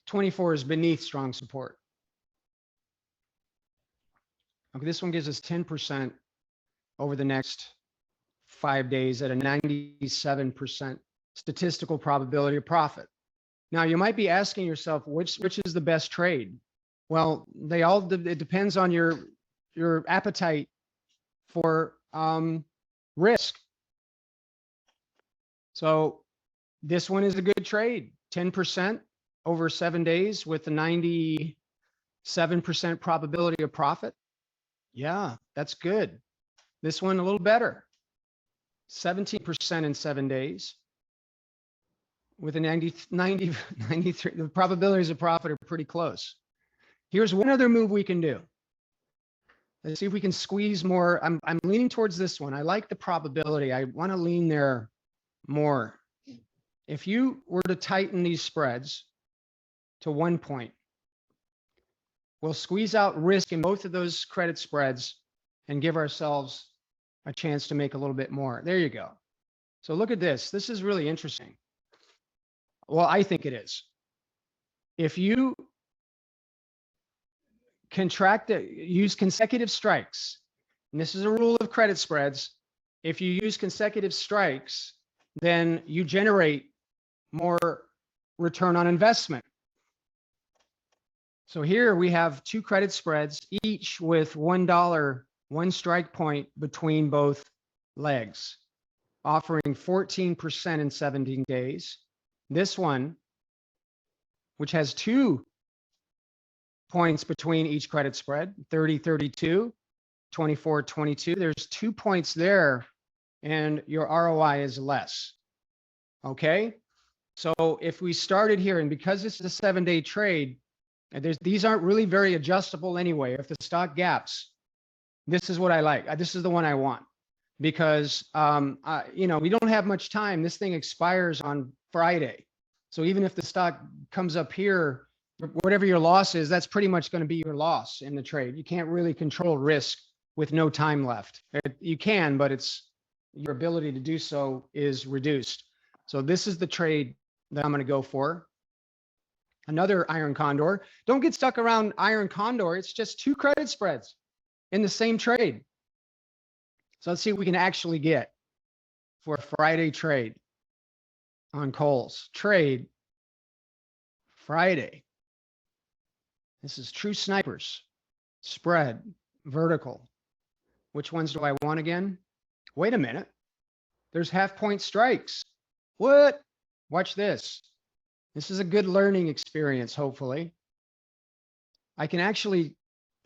24 is beneath strong support. Okay, this one gives us 10% over the next 5 days at a 97% statistical probability of profit. Now, you might be asking yourself, which is the best trade? Well, it depends on your appetite for risk. So this one is a good trade, 10% over 7 days with a 97% probability of profit. Yeah, that's good. This one a little better, 17% in 7 days with a 93. The probabilities of profit are pretty close. Here's one other move we can do. Let's see if we can squeeze more. I'm leaning towards this one. I like the probability. I want to lean there more. If you were to tighten these spreads to 1 point, we'll squeeze out risk in both of those credit spreads and give ourselves a chance to make a little bit more. There you go. So look at this. This is really interesting. Well, I think it is. If you use consecutive strikes, and this is a rule of credit spreads, if you use consecutive strikes, then you generate more return on investment. So here we have 2 credit spreads, each with $1, 1 strike point between both legs, offering 14% in 17 days. This one, which has 2 points between each credit spread, 30-32, 24-22. There's 2 points there, and your ROI is less. Okay? So if we started here, and because this is a 7-day trade, these aren't really very adjustable anyway. If the stock gaps, this is what I like. This is the one I want, because we don't have much time. This thing expires on Friday. So even if the stock comes up here, whatever your loss is, that's pretty much going to be your loss in the trade. You can't really control risk with no time left. You can, but your ability to do so is reduced. So this is the trade that I'm going to go for. Another iron condor. Don't get stuck around iron condor. It's just 2 credit spreads in the same trade. So let's see what we can actually get for a Friday trade on Kohls. Trade Friday. This is true snipers. Spread, vertical. Which ones do I want again? Wait a minute. There's half-point strikes. What? Watch this. This is a good learning experience, hopefully. I can actually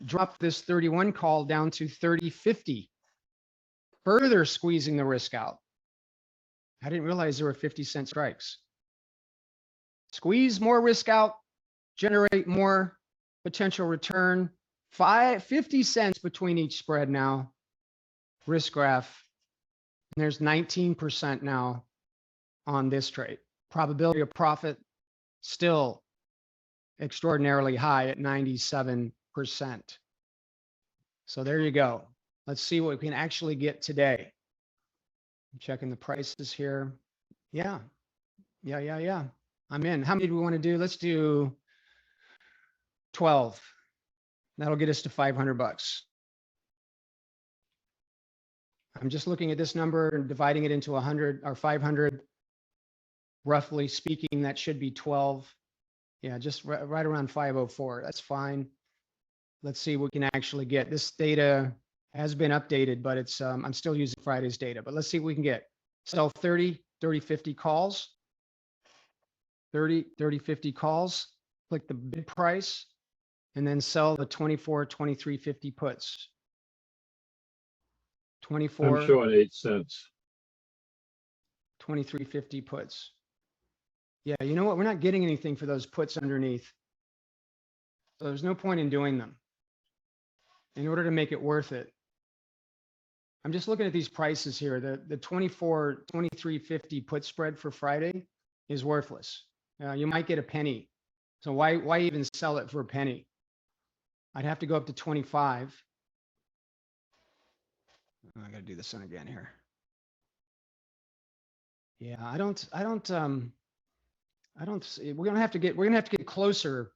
drop this 31 call down to 30.50, further squeezing the risk out. I didn't realize there were 50-cent strikes. Squeeze more risk out, generate more potential return. 50 cents between each spread now. Risk graph. And there's 19% now on this trade. Probability of profit still extraordinarily high at 97%. So there you go. Let's see what we can actually get today. I'm checking the prices here. Yeah. I'm in. How many do we want to do? Let's do 12. That'll get us to $500. I'm just looking at this number and dividing it into 100 or 500. Roughly speaking, that should be 12. Yeah, just right around 504. That's fine. Let's see what we can actually get. This data has been updated, but it's I'm still using Friday's data. But let's see what we can get. Sell 30, 50 calls. 30, 50 calls. Click the bid price, and then sell the 24, 23.50 puts. 24. I'm showing 8 cents. 23.50 puts. Yeah, you know what? We're not getting anything for those puts underneath. So there's no point in doing them in order to make it worth it. I'm just looking at these prices here. The 24, 23.50 put spread for Friday is worthless. You might get a penny. So why even sell it for a penny? I'd have to go up to 25. I got to do this one again here. Yeah, I don't see, we're gonna have to get closer.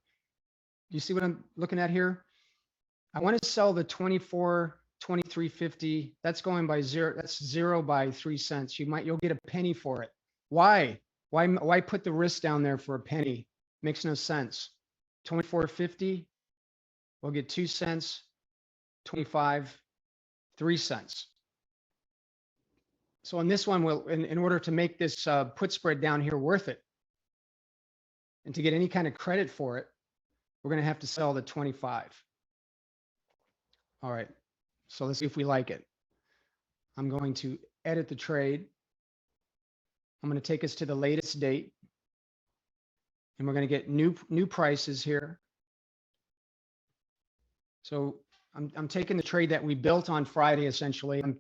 Do you see what I'm looking at here? I want to sell the 24, 23.50. That's going by zero. That's 0 by 3 cents. You'll get a penny for it. Why put the risk down there for a penny? Makes no sense. 24.50. We'll get 2 cents. 25, 3 cents. So on this one, in order to make this put spread down here worth it, and to get any kind of credit for it, we're going to have to sell the 25. All right. So let's see if we like it. I'm going to edit the trade. I'm going to take us to the latest date. And we're going to get new prices here. So I'm taking the trade that we built on Friday, essentially. I'm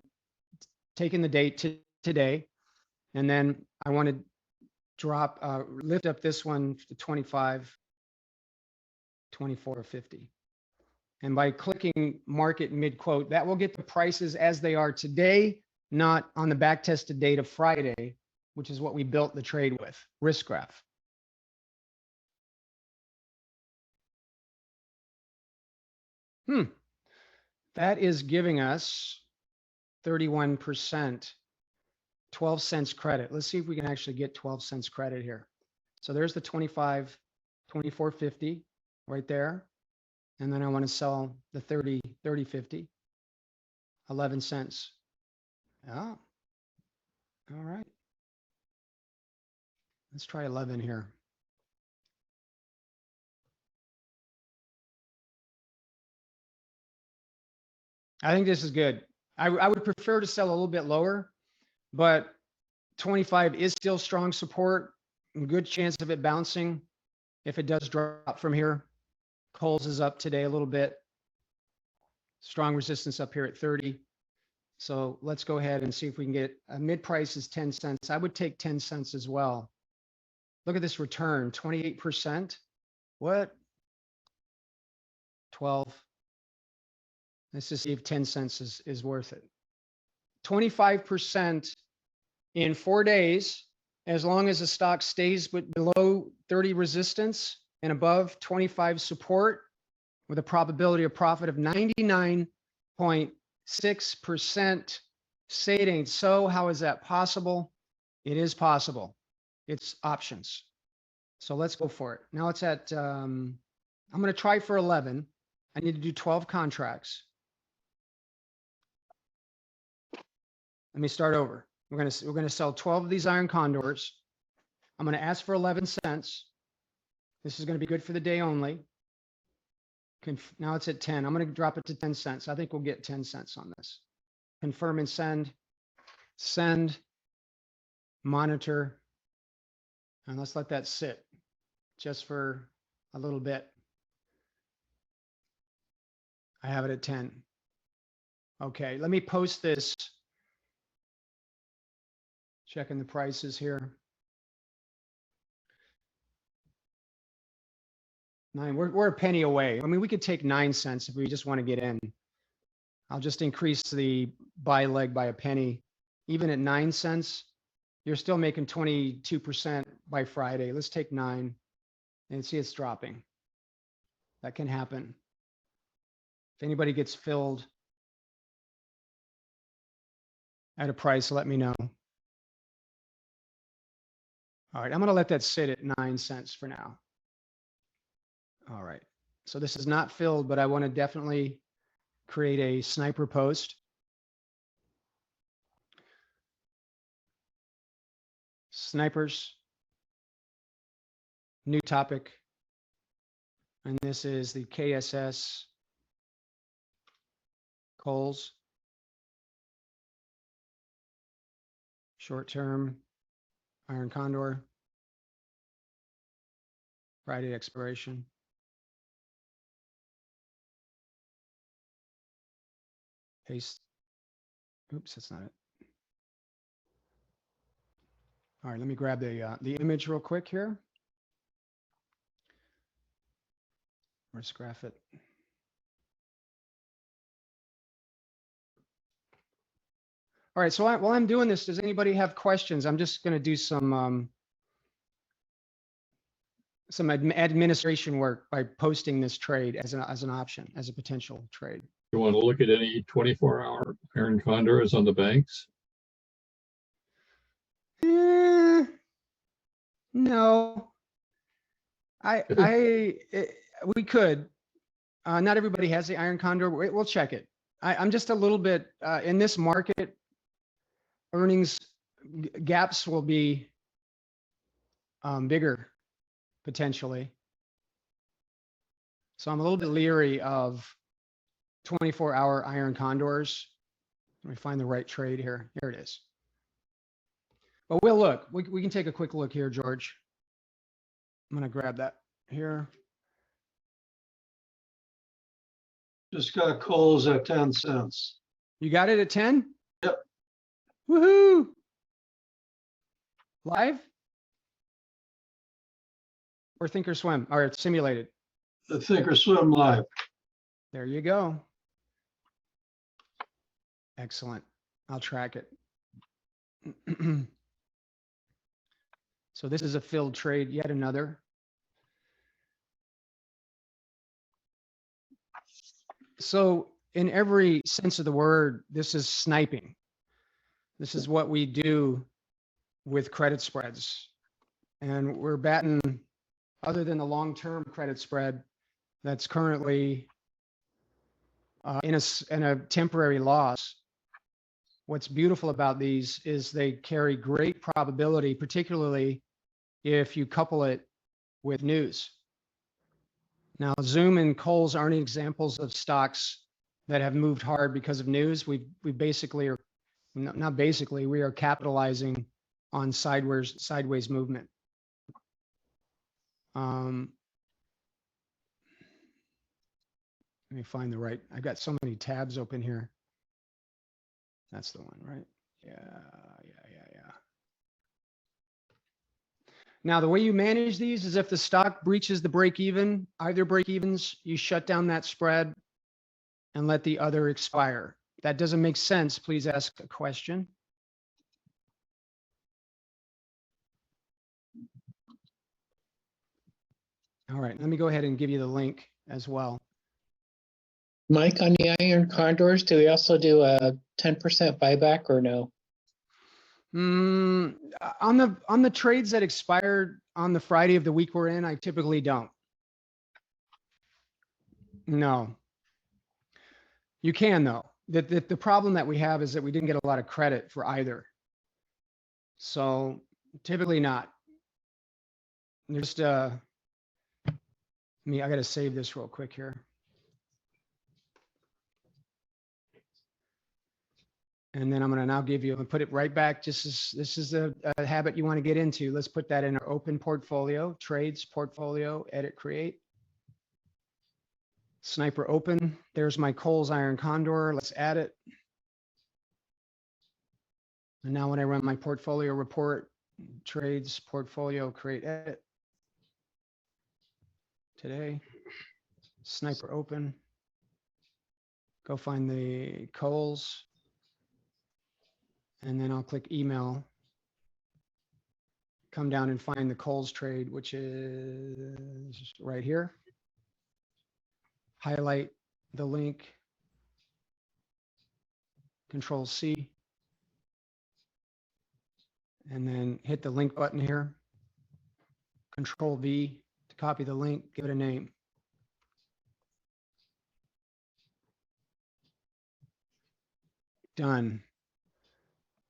taking the date to today. And then I want to lift up this one to 25, 24.50. And by clicking market mid quote, that will get the prices as they are today, not on the back tested date of Friday, which is what we built the trade with, risk graph. That is giving us 31%, 12 cents credit. Let's see if we can actually get 12 cents credit here. So there's the 25, 24.50 right there. And then I want to sell the 30, 50, 11 cents. Oh, all right. Let's try 11 here. I think this is good. I would prefer to sell a little bit lower, but 25 is still strong support. Good chance of it bouncing if it does drop from here. Kohls is up today a little bit. Strong resistance up here at 30. So let's go ahead and see if we can get a mid price is 10 cents. I would take 10 cents as well. Look at this return, 28%. What? 12. Let's just see if 10 cents is worth it. 25% in 4 days as long as the stock stays below 30 resistance and above 25 support with a probability of profit of 99.6%. Say it ain't so. How is that possible? It is possible. It's options. So let's go for it. Now it's at, I'm going to try for 11. I need to do 12 contracts. Let me start over. We're going to sell 12 of these iron condors. I'm going to ask for 11 cents. This is going to be good for the day only. Now it's at 10. I'm going to drop it to 10 cents. I think we'll get 10 cents on this. Confirm and send. Send. Monitor. And let's let that sit just for a little bit. I have it at 10. Okay, let me post this. Checking the prices here. 9, we're a penny away. I mean, we could take 9 cents if we just want to get in. I'll just increase the buy leg by a penny. Even at 9 cents, you're still making 22% by Friday. Let's take 9 and see it's dropping. That can happen. If anybody gets filled at a price, let me know. All right, I'm going to let that sit at 9 cents for now. All right, so this is not filled, but I want to definitely create a sniper post. Snipers, new topic. And this is the KSS Kohls. Short-term iron condor. Friday expiration. Paste. Oops, that's not it. All right, let me grab the image real quick here. Where's graph it? All right, so while I'm doing this, does anybody have questions? I'm just going to do some administration work by posting this trade as an option, as a potential trade. You want to look at any 24-hour iron condors on the banks? No, we could. Not everybody has the iron condor. We'll check it. I'm just a little bit in this market. Earnings gaps will be bigger potentially. So I'm a little bit leery of 24-hour iron condors. Let me find the right trade here. Here it is. But we'll look. We can take a quick look here, George. I'm going to grab that here. Just got Kohls at 10 cents. You got it at 10? Yep. Woohoo! Live? Or Thinkorswim, or it's simulated. The Thinkorswim live. There you go. Excellent. I'll track it. So this is a filled trade, yet another. So in every sense of the word, this is sniping. This is what we do with credit spreads. And we're batting, other than the long-term credit spread that's currently in a temporary loss. What's beautiful about these is they carry great probability, particularly if you couple it with news. Now, Zoom and Kohls aren't examples of stocks that have moved hard because of news. We basically are, not basically, we are capitalizing on sideways movement. Let me find the right, I got so many tabs open here. That's the one, right? Yeah. Now, the way you manage these is if the stock breaches the break even, either break evens, you shut down that spread and let the other expire. If that doesn't make sense, please ask a question. All right, let me go ahead and give you the link as well. Mike, on the iron condors, do we also do a 10% buyback or no? On the trades that expired on the Friday of the week we're in, I typically don't. No. You can though. The problem that we have is that we didn't get a lot of credit for either. So typically not. Just I gotta save this real quick here. And then I'm gonna now give you, I'm gonna put it right back. This is a habit you want to get into. Let's put that in our open portfolio, trades portfolio, edit, create. Sniper open. There's my Kohls iron condor. Let's add it. And now when I run my portfolio report, trades portfolio, create, edit. Today, Sniper open. Go find the Kohls. And then I'll click email. Come down and find the Kohls trade, which is right here. Highlight the link. Control C. And then hit the link button here. Control V to copy the link, give it a name. Done.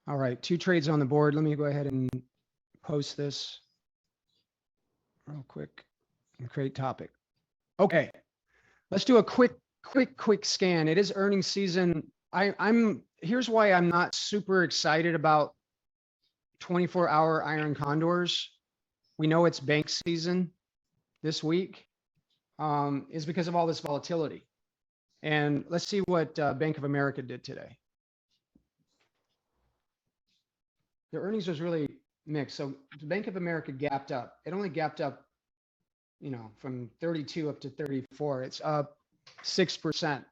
All right, 2 trades on the board. Let me go ahead and post this real quick and create topic. Okay, let's do a quick scan. It is earnings season. Here's why I'm not super excited about 24-hour iron condors. We know it's bank season this week, is because of all this volatility. And let's see what Bank of America did today. The earnings was really mixed. So the Bank of America gapped up. It only gapped up, you know, from 32 up to 34. It's up 6%.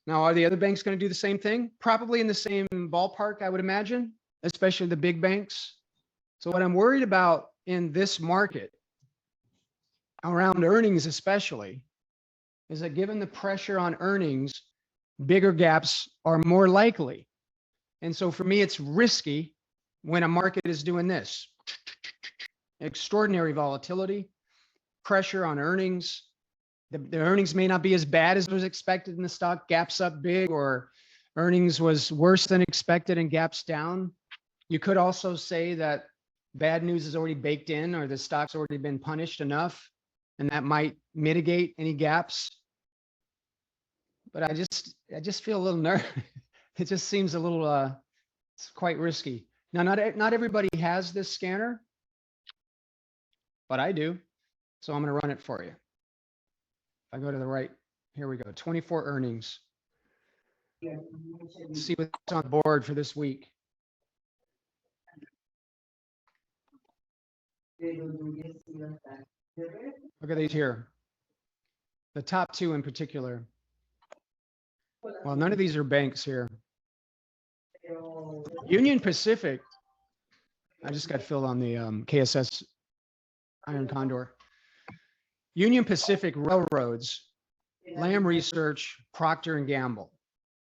Now, are the other banks going to do the same thing? Probably in the same ballpark, I would imagine, especially the big banks. So what I'm worried about in this market, around earnings especially, is that given the pressure on earnings, bigger gaps are more likely. And so for me, it's risky when a market is doing this. Extraordinary volatility, pressure on earnings. The earnings may not be as bad as was expected in the stock, gaps up big, or earnings was worse than expected and gaps down. You could also say that bad news is already baked in, or the stock's already been punished enough, and that might mitigate any gaps. But I just feel a little nervous. It just seems a little, it's quite risky. Now, not everybody has this scanner, but I do. So I'm going to run it for you. If I go to the right, here we go, 24 earnings. Let's see what's on the board for this week. Look at these here. The top 2 in particular. Well, none of these are banks here. Union Pacific. I just got filled on the KSS Iron Condor. Union Pacific Railroads, Lamb Research, Procter & Gamble.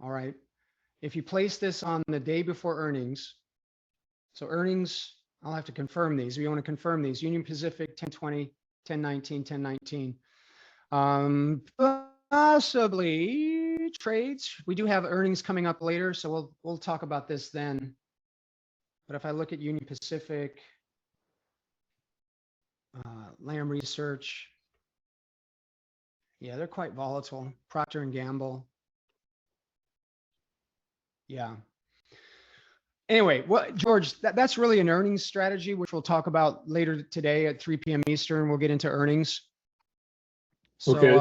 All right. If you place this on the day before earnings, so earnings, I'll have to confirm these. We want to confirm these. Union Pacific, 1020, 1019, 1019. Possibly trades. We do have earnings coming up later, so we'll talk about this then. But if I look at Union Pacific, Lamb Research, yeah, they're quite volatile. Procter & Gamble. Yeah. Anyway, well, George, that's really an earnings strategy, which we'll talk about later today at 3 p.m. Eastern. We'll get into earnings. So Okay.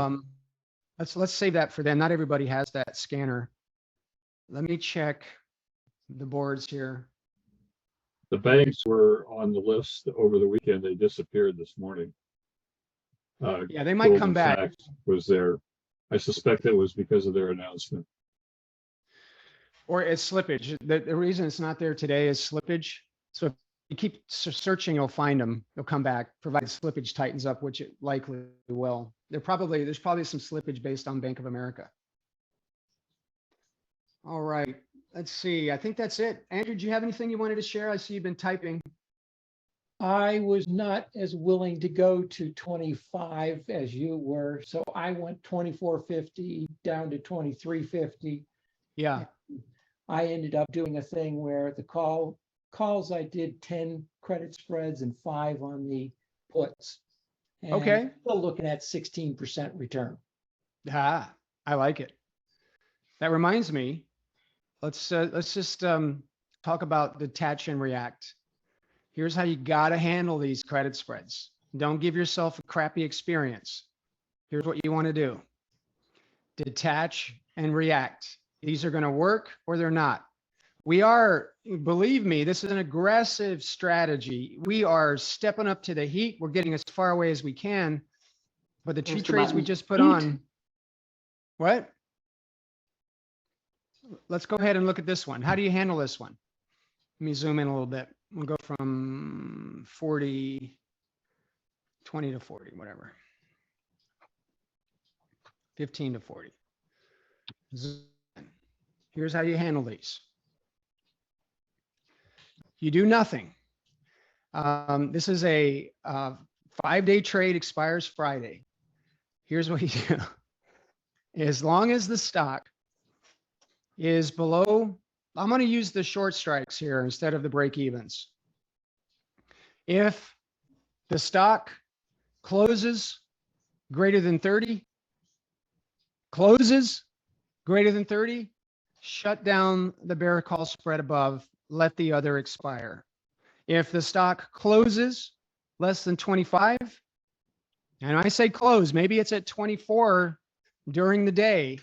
let's save that for then. Not everybody has that scanner. Let me check the boards here. The banks were on the list over the weekend. They disappeared this morning. Yeah, they might come Goldman back. Sachs was there. I suspect it was because of their announcement. Or it's slippage. The reason it's not there today is slippage. So if you keep searching, you'll find them. They'll come back, provided slippage tightens up, which it likely will. There's probably some slippage based on Bank of America. All right, let's see. I think that's it. Andrew, do you have anything you wanted to share? I see you've been typing. I was not as willing to go to 25 as you were, so I went 24.50 down to 23.50. Yeah. I ended up doing a thing where the calls I did 10 credit spreads and 5 on the puts. And Okay. still looking at 16% return. Ah, I like it. That reminds me, let's just talk about detach and react. Here's how you got to handle these credit spreads. Don't give yourself a crappy experience. Here's what you want to do. Detach and react. These are going to work or they're not. We are, believe me, this is an aggressive strategy. We are stepping up to the heat. We're getting as far away as we can. But the two trades we just put on, what? Let's go ahead and look at this one. How do you handle this one? Let me zoom in a little bit. We'll go from 20 to 40, whatever. 15 to 40. Here's how you handle these. You do nothing. This is a 5-day trade, expires Friday. Here's what you do. As long as the stock is below, I'm going to use the short strikes here instead of the break evens. If the stock closes greater than 30, shut down the bear call spread above, let the other expire. If the stock closes less than 25, and I say close, maybe it's at 24 during the day,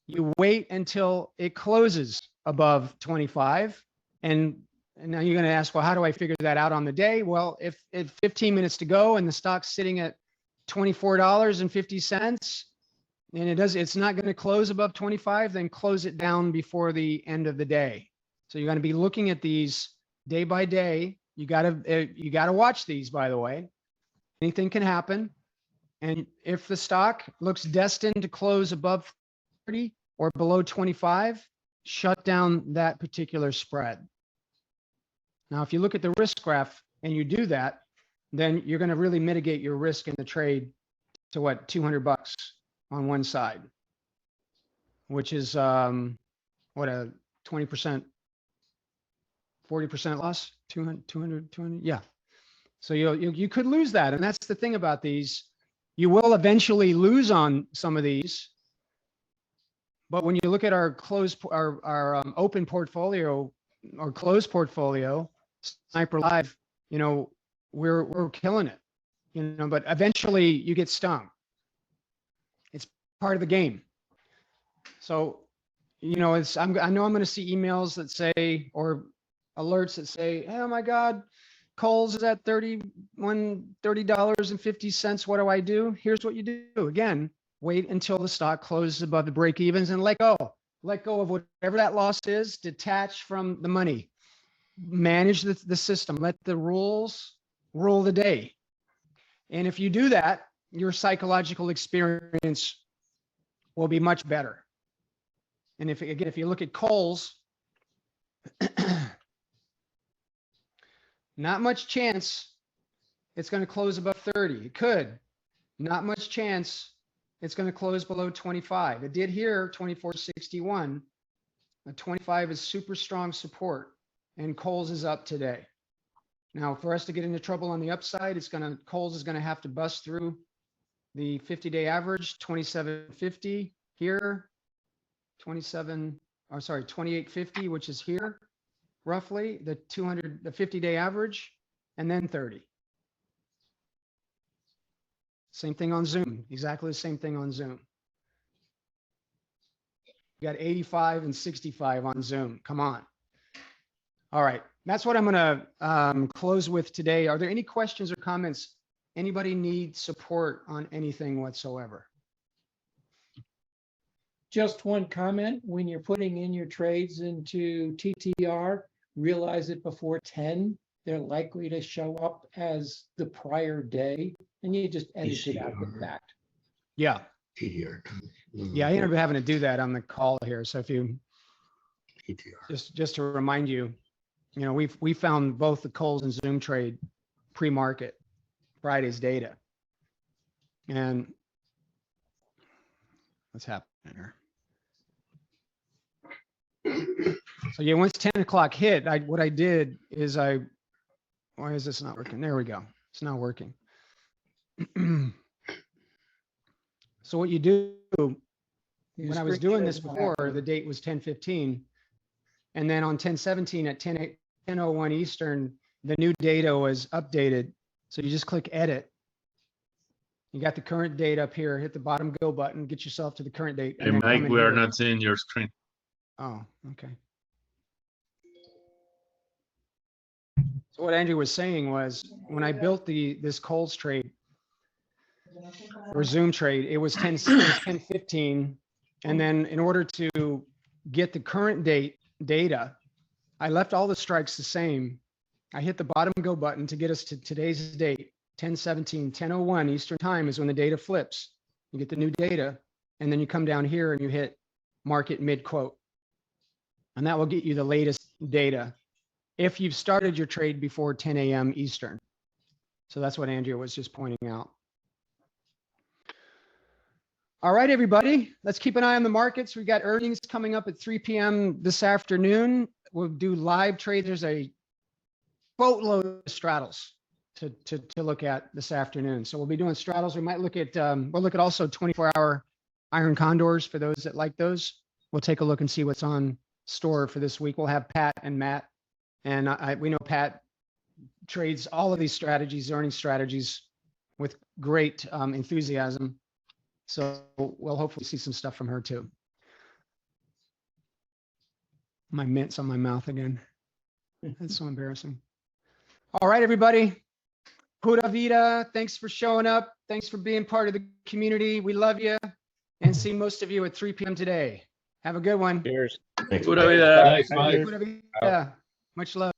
you wait until it closes above 25. And now you're going to ask, well, how do I figure that out on the day? Well, if 15 minutes to go and the stock's sitting at $24.50 and it's not going to close above 25, then close it down before the end of the day. So you're going to be looking at these day by day. You got to watch these, by the way. Anything can happen. And if the stock looks destined to close above 30 or below 25, shut down that particular spread. Now, if you look at the risk graph and you do that, then you're going to really mitigate your risk in the trade to what, $200 on one side, which is what, a 20%, 40% loss, 200, yeah. So you could lose that. And that's the thing about these. You will eventually lose on some of these. But when you look at our open portfolio or closed portfolio, Sniper Live, you know, we're killing it, you know, but eventually you get stung. It's part of the game. So, you know, I know I'm going to see emails that say, or alerts that say, hey, oh my God, Kohls is at $30.50. What do I do? Here's what you do. Again, wait until the stock closes above the break evens and let go. Let go of whatever that loss is. Detach from the money. Manage the system. Let the rules rule the day. And if you do that, your psychological experience will be much better. And if you look at Kohls, not much chance it's going to close above 30. It could. Not much chance it's going to close below 25. It did here, 24.61. 25 is super strong support, and Kohls is up today. Now, for us to get into trouble on the upside, Kohls is going to have to bust through the 50-day average, 27.50 here, 28.50, which is here. Roughly the 50-day average, and then 30. Same thing on Zoom, exactly the same thing on Zoom. You got 85 and 65 on Zoom. Come on. All right, that's what I'm going to close with today. Are there any questions or comments? Anybody need support on anything whatsoever? Just one comment, when you're putting in your trades into TTR, realize it before 10. they're likely to show up as the prior day, and you just edit it out the ECR. fact. Yeah. TDR. Yeah. I ended up having to do that on the call here. So if you, TTR. just to remind you, you know, we found both the Kohls and Zoom trade pre-market Friday's data. And what's happening here? So yeah, once 10 o'clock hit, what I did is why is this not working? There we go. It's not working. So what you do, when I was doing this before, the date was 10:15. And then on 10:17 at 10:01 Eastern, the new data was updated. So you just click edit. You got the current date up here, hit the bottom go button, get yourself to the current date. Hey, and then come Mike, in we are here. not seeing your screen. Oh, okay. So what Andrew was saying was when I built this Kohls trade or Zoom trade, it was 10:15. And then in order to get the current data, I left all the strikes the same. I hit the bottom go button to get us to today's date, 10:17, 10:01 Eastern time is when the data flips. You get the new data, and then you come down here and you hit market mid quote. And that will get you the latest data if you've started your trade before 10 a.m. Eastern. So that's what Andrea was just pointing out. All right, everybody, let's keep an eye on the markets. We've got earnings coming up at 3 p.m. this afternoon. We'll do live trades. There's a boatload of straddles to look at this afternoon. So we'll be doing straddles. We might look at, we'll look at also 24-hour iron condors for those that like those. We'll take a look and see what's on store for this week. We'll have Pat and Matt. And we know Pat trades all of these strategies, earnings strategies, with great enthusiasm. So we'll hopefully see some stuff from her too. My mint's on my mouth again. That's so embarrassing. All right, everybody. Pura vida. Thanks for showing up. Thanks for being part of the community. We love you and see most of you at 3 p.m. today. Have a good one. Cheers. Thanks, Mike. Pura vida. Much love.